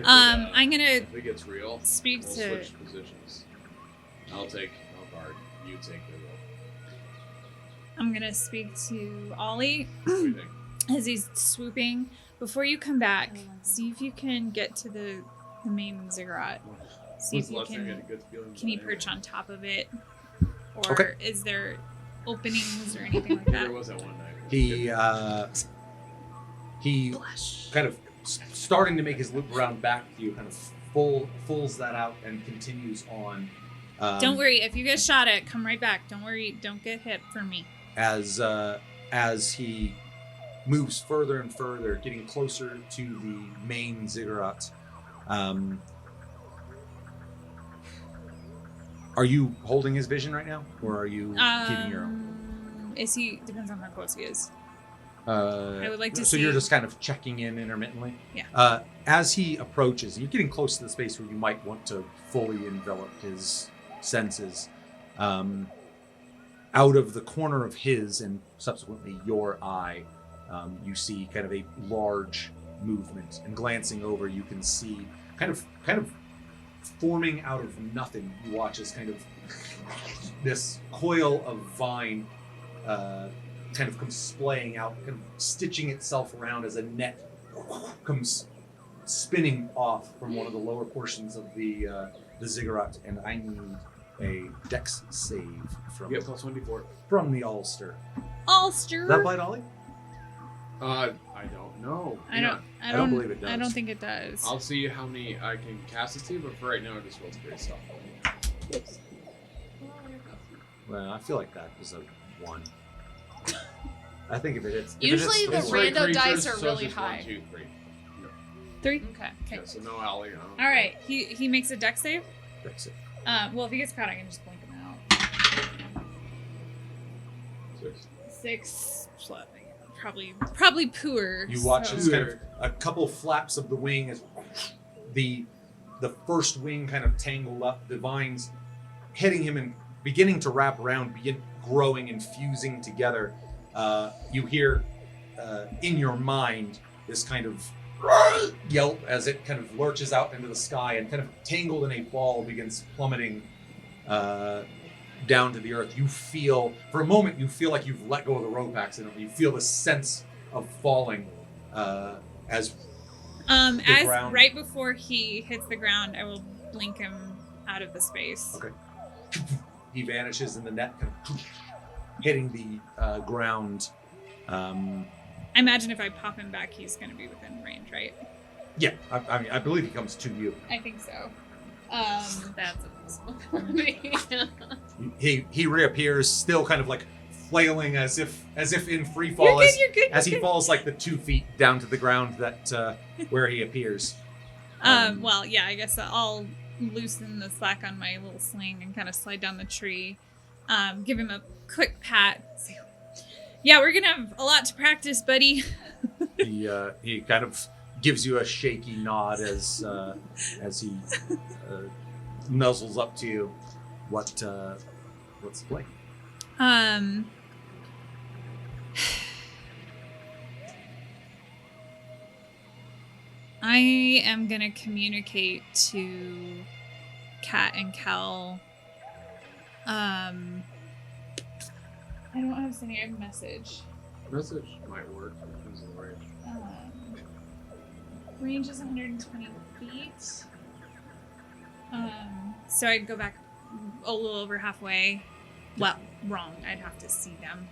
I'm gonna If it gets real, speak we'll to. switch positions. I'll guard. You take the rope. I'm gonna speak to Ollie What do you think? as he's swooping. Before you come back, see if you can get to the main ziggurat. See When's if the you last time you can. had a good feeling Can you about it? perch on top of it, or Okay. is there openings or anything like There that? was that one night. he kind of starting to make his loop around back to you, kind of fulls that out and continues on. Don't worry, if you get shot at, come right back. Don't worry, don't get hit from me. As he moves further and further, getting closer to the main ziggurat. Are you holding his vision right now, or are you keeping your own? Is he? Depends on how close he is. I would like to so see. you're just kind of checking in intermittently? Yeah. As he approaches, you're getting close to the space where you might want to fully envelop his senses. Out of the corner of his and subsequently your eye, you see kind of a large movement. And glancing over, you can see kind of forming out of nothing. You watch as kind of this coil of vine kind of comes splaying out, kind of stitching itself around as a net comes spinning off from one of the lower portions of the ziggurat, and I need a dex save You get plus 1d4. from the Ulster. Ulster. Does that bite, Ollie? I don't know. I don't. I don't believe it does. I don't think it does. I'll see how many I can cast it to, but for right now, it just rolls pretty soft. Well, I feel like that is a 1. I think if it hits... Usually the It's for rando creatures, dice are so it's really just high. 1, 2, 3. 3. Okay. Okay. Yeah, so no alley. No. All right. He makes a dex save. That's it. Well, if he gets caught, I can just blink him out. 6. 6. Probably poor. You watch so- as kind of a couple flaps of the wing as the first wing kind of tangled up, the vines hitting him and beginning to wrap around, begin growing and fusing together. You hear in your mind this kind of yelp as it kind of lurches out into the sky and kind of tangled in a ball begins plummeting down to the earth. You feel, for a moment, you feel like you've let go of the rope accidentally. You feel the sense of falling as ground. right before he hits the ground, I will blink him out of the space. Okay. He vanishes in the net, kind of hitting the ground. I imagine if I pop him back, he's going to be within range, right? Yeah, I mean, I believe he comes to you. I think so. That's a possibility. He reappears, still kind of like flailing as if in free fall, as You're good. he falls like the 2 feet down to the ground that where he appears. Well, yeah, I guess I'll loosen the slack on my little sling and kind of slide down the tree. Give him a quick pat. Say, yeah, we're gonna have a lot to practice, buddy. He kind of gives you a shaky nod as he nuzzles up to you. What's the play? I am gonna communicate to Kat and Cal. I don't have any. I have a message. Message might work. Depends on the range. Range is 120 feet. So I'd go back a little over halfway. Well, wrong. I'd have to see them.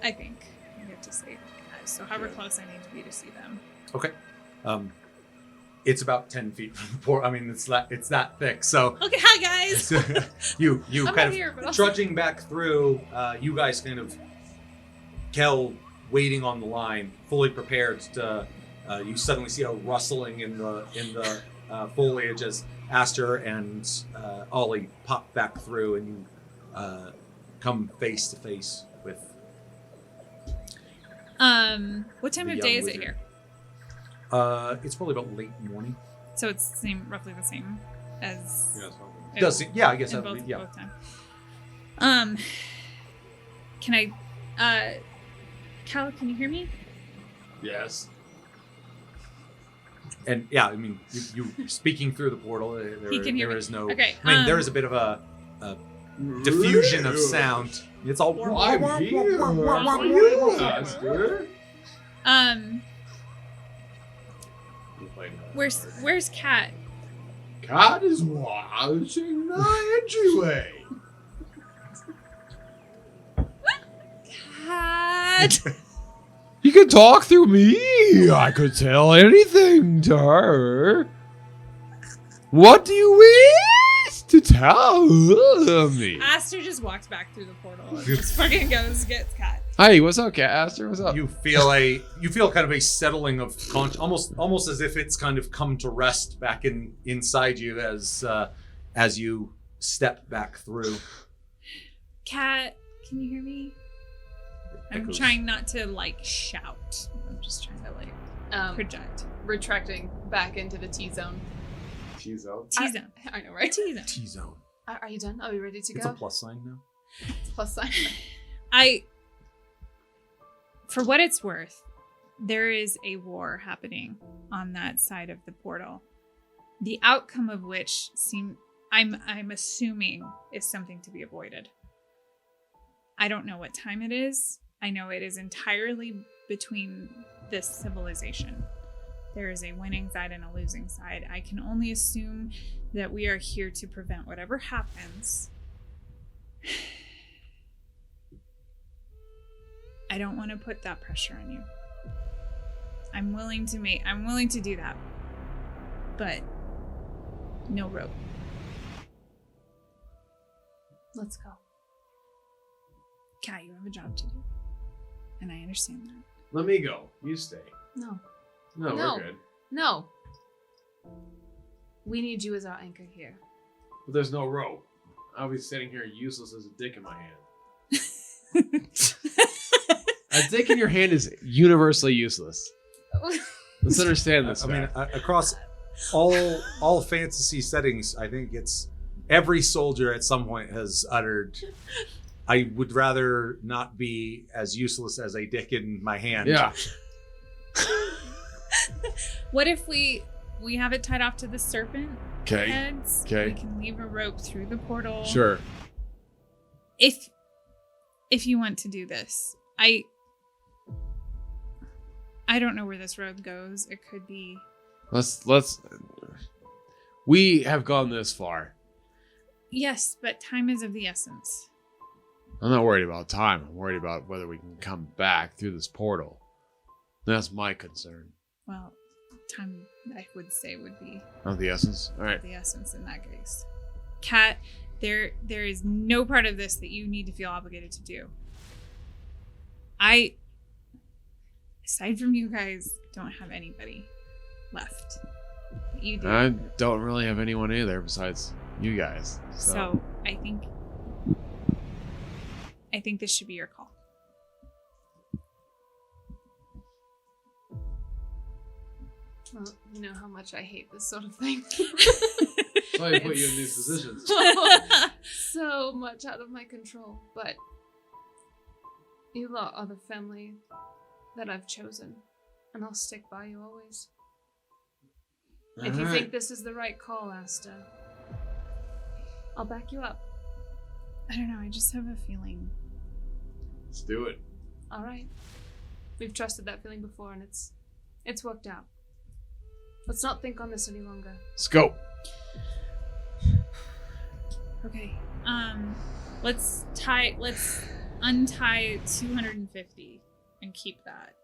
I think I get to see. So however close I need to be to see them. Okay. It's about 10 feet from the port. I mean, it's that thick. So Okay, hi guys. you I'm kind not of here, but I'll- trudging back through. You guys kind of Kel waiting on the line, fully prepared to. You suddenly see a rustling in the foliage as Aster and Ollie pop back through, and you come face to face with What time The of day young is it wizard. here? It's probably about late morning. So it's roughly the same as Yeah, something. It does seem, yeah, I guess in that would both, be, yeah. both time. Can I Cal, can you hear me? Yes. And yeah, I mean, you speaking through the portal, He can hear there me. is no. Okay, I mean, there is a bit of a diffusion of sound. It's all. I'm here, Master. Where's Cat? God is watching the entryway. Cat. You can talk through me. I could tell anything to her. What do you wish to tell me? Aster just walked back through the portal and just fucking goes gets Cat. Hey, what's up, Aster? What's up? You feel kind of a settling of almost as if it's kind of come to rest back inside you as you step back through. Cat, can you hear me? I'm Echoes. trying not to shout. I'm just trying to project. Retracting back into the T-zone. T-zone. T-zone. I know, right? T-zone. T-zone. Are you done? Are we ready to It's go? a plus sign now. It's a plus sign. For what it's worth, there is a war happening on that side of the portal. The outcome of which I'm assuming is something to be avoided. I don't know what time it is. I know it is entirely between this civilization. There is a winning side and a losing side. I can only assume that we are here to prevent whatever happens. I don't want to put that pressure on you. I'm willing to do that. But no rope. Let's go. Kat, you have a job to do. And I understand that. Let me go. You stay. No. No, No. we're good. No. We need you as our anchor here. But there's no rope. I'll be sitting here useless as a dick in my hand. A dick in your hand is universally useless. Let's understand this. I mean, fact. across all fantasy settings, I think it's every soldier at some point has uttered, "I would rather not be as useless as a dick in my hand." Yeah. What if we have it tied off to the serpent Okay. heads? Okay. We can leave a rope through the portal. Sure. If you want to do this. I don't know where this road goes. It could be Let's. We have gone this far. yes, but time is of the essence. I'm not worried about time. I'm worried about whether we can come back through this portal. That's my concern. Well, time I would say would be Of the essence. All right. of the essence in that case. Kat, there is no part of this that you need to feel obligated to do. Aside from you guys, don't have anybody left. You do. I don't really have anyone either besides you guys. So I think this should be your call. Well, you know how much I hate this sort of thing. So I put you in these positions. So much out of my control. But you lot are the family that I've chosen. And I'll stick by you always. If you think this is the right call, Asta, I'll back you up. I don't know. I just have a feeling. Let's do it. All right. We've trusted that feeling before, and it's worked out. Let's not think on this any longer. let's go. Okay. Let's untie 250 and keep that,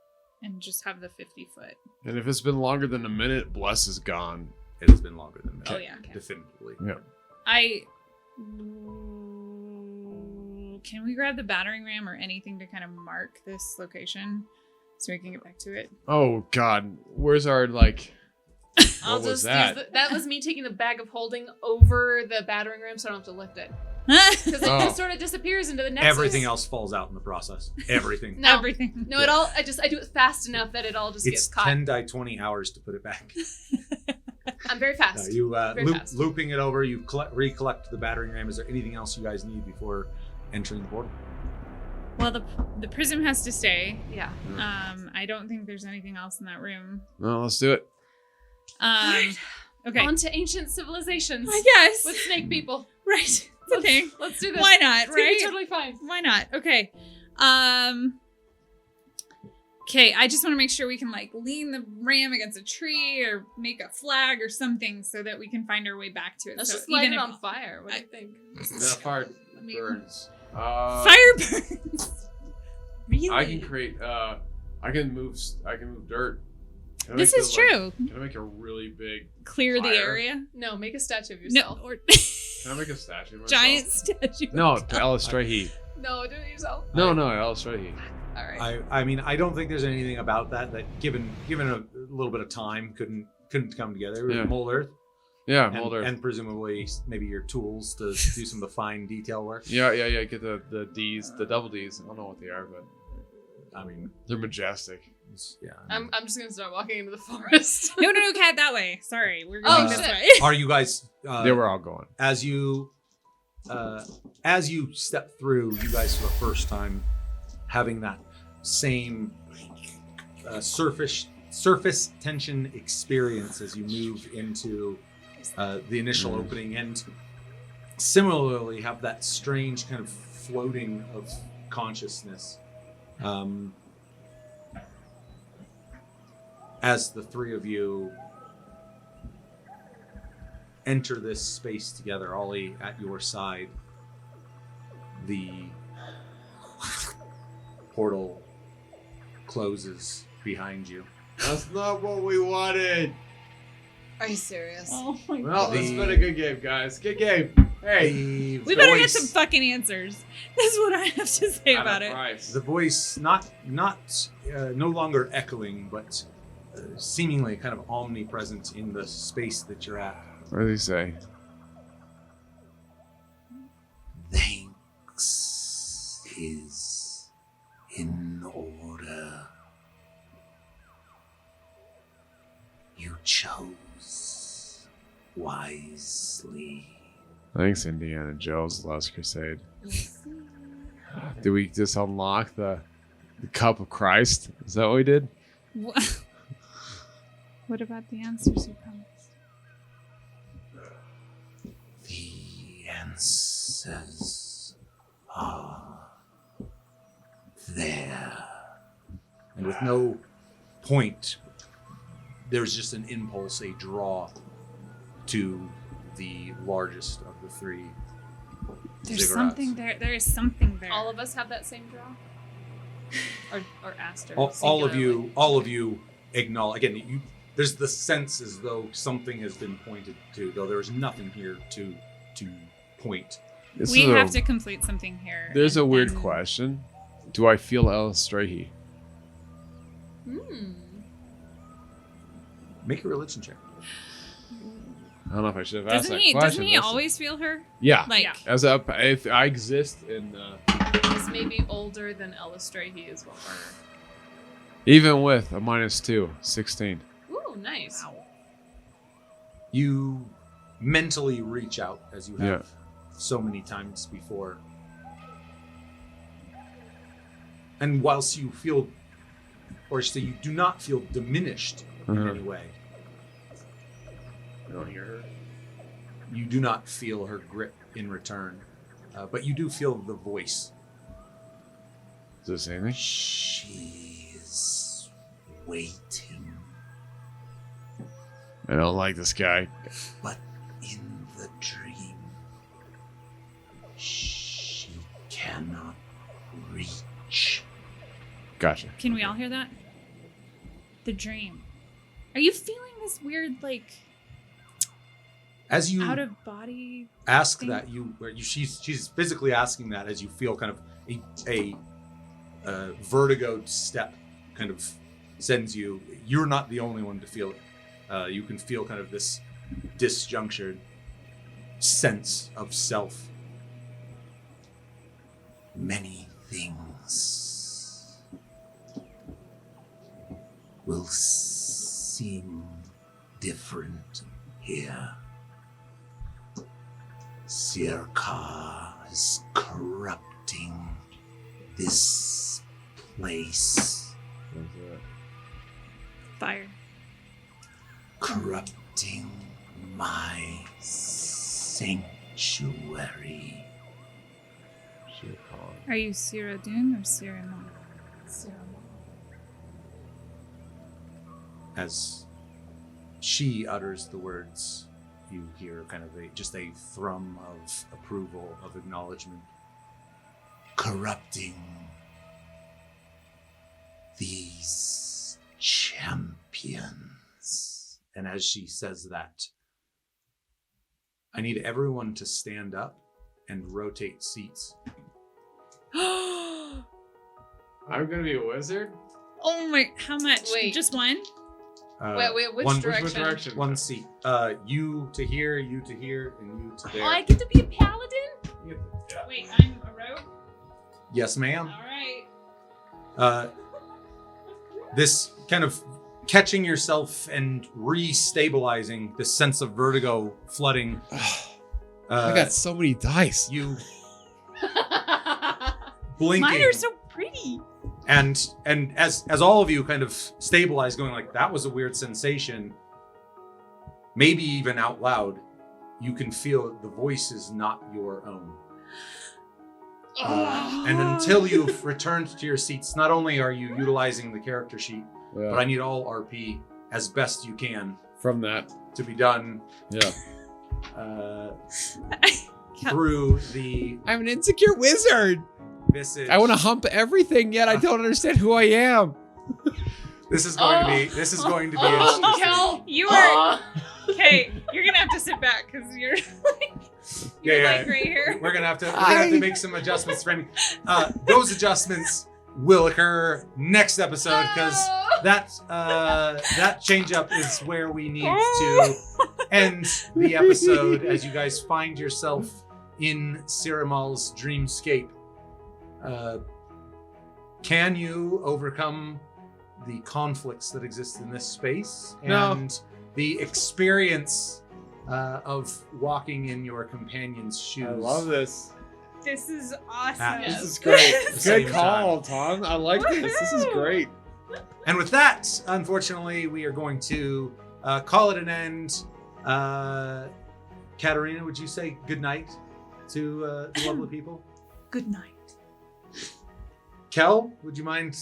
and just have the 50 foot. And if it's been longer than a minute, Bless is gone. It has been longer than that. Oh yeah. Definitively. Yeah. Can we grab the battering ram or anything to kind of mark this location so we can get back to it? Oh God, where's our like? I'll What was just that? that was me taking the bag of holding over the battering ram so I don't have to lift it. Because it Oh. just sort of disappears into the nexus. Everything else falls out in the process. Everything. No. Everything. No, it all. I do it fast enough that it all just It's gets caught. 10 die 20 hours to put it back. I'm very fast. You Very fast. looping it over. You recollect the battering ram. Is there anything else you guys need before entering the portal? Well, the prism has to stay. Yeah. I don't think there's anything else in that room. No, let's do it. Okay. On to ancient civilizations. I guess. With snake people. Right. It's a thing. Let's do this. Why not? It's gonna Right. be totally fine. Why not? Okay. Okay, I just want to make sure we can like lean the ram against a tree or make a flag or something so that we can find our way back to it. Let's so just light even it if- on fire. What do you think? That fire me- burns. Fire burns. Really? I can create. I can move dirt. Can I This make is the, like- true. Can I make a really big? Clear the fire? area. No, make a statue of No, yourself. or Can I make a statue? Of myself? giant statue. No, to Alice Strahe. No, do it yourself. No, Alice Strahe. All right. I mean, I don't think there's anything about that given a little bit of time couldn't come together. Yeah. Mold Earth. Yeah, And, Mulder. and presumably maybe your tools to do some of the fine detail work. Yeah. Get the D's, the double D's. I don't know what they are, but I mean, they're majestic. yeah. I'm just gonna start walking into the forest. No, Cat, that way. Sorry, we're Oh, going this shit. way. Are you guys? They were all going. As you step through, you guys for the first time having that same surface tension experience as you move into the initial opening, and similarly have that strange kind of floating of consciousness as the three of you enter this space together. Ollie at your side, the portal closes behind you. That's not what we wanted. Are you serious? Oh my Well, god. it's been a good game, guys. Good game. Hey, The We better get voice- some fucking answers. That's what I have to say about it. The voice not no longer echoing, but seemingly kind of omnipresent in the space that you're at. What did he say? Thanks is in order. You chose wisely. Thanks, Indiana Jones, Last Crusade. Did we just unlock the cup of Christ? Is that what we did? What about the answers you promised? The answers are there. And with no point, there's just an impulse, a draw to the largest of the three. There's ziggurats. something there. There is something there. All of us have that same draw. Or Aster. All of singularly. you acknowledge again. There's the sense as though something has been pointed to, though there is nothing here to point. This We is have to complete something here. There's a and weird then- question. Do I feel Alice Strahe? Make a religion check. I don't know if I should have asked Doesn't that he? question. Doesn't he Listen. always feel her? Yeah. Like, Yeah. As a, if I exist in, He's maybe older than Ella Strahe as well. even with a -2, 16. Ooh, nice. You mentally reach out as you have Yeah. so many times before. And whilst you feel, or say you do not feel diminished in Mhm. any way, I don't hear her. you do not feel her grip in return, but you do feel the voice. Does it say anything? She's waiting, I don't like this guy. but in the dream, she cannot reach. Gotcha. can we all hear that? The dream. Are you feeling this weird, like, As you out of body? ask thing? that, she's physically asking that as you feel kind of a vertigo step kind of sends you. You're not the only one to feel it. You can feel kind of this disjunctured sense of self many things will seem different here. Sirka is corrupting this place, Fire. corrupting my sanctuary. Are you Sierra Dune or Sierra Mon? As she utters the words, you hear kind of just a thrum of approval, of acknowledgement. Corrupting these champions. And as she says that, I need everyone to stand up and rotate seats. I'm gonna be a wizard? Oh my, how much? Wait. Just one? Wait, which one, direction? One seat. You to here, and you to there. Oh, I get to be a paladin? Yeah. Wait, I'm a rogue? Yes, ma'am. Alright. This kind of catching yourself and re-stabilizing this sense of vertigo flooding. I got so many dice. You blinking. Mine are so pretty. And as all of you kind of stabilize, going like, that was a weird sensation, maybe even out loud, you can feel that the voice is not your own. And until you've returned to your seats, not only are you utilizing the character sheet, but I need all RP as best you can From that. to be done Yeah. through the I'm an insecure wizard. visage. I want to hump everything, yet I don't understand who I am. This is going to be interesting. Kel. You are okay. You're gonna have to sit back because you're like Yeah. right here. We're gonna have to make some adjustments for me. Those adjustments will occur next episode because that change up is where we need to end the episode as you guys find yourself in Siramal's dreamscape. Can you overcome the conflicts that exist in this space and the experience of walking in your companion's shoes? I love this. This is awesome. This is great. the same Good call, Tom. I like this. This is great. And with that, unfortunately, we are going to call it an end. Katarina, would you say good night to the lovely people? Good night. Kel, would you mind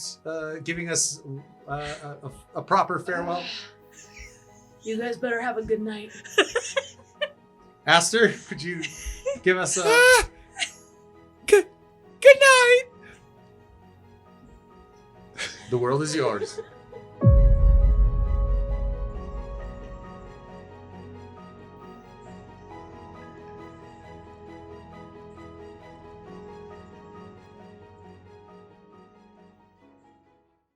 giving us a proper farewell? You guys better have a good night. Aster, could you give us a... Good night. The world is yours.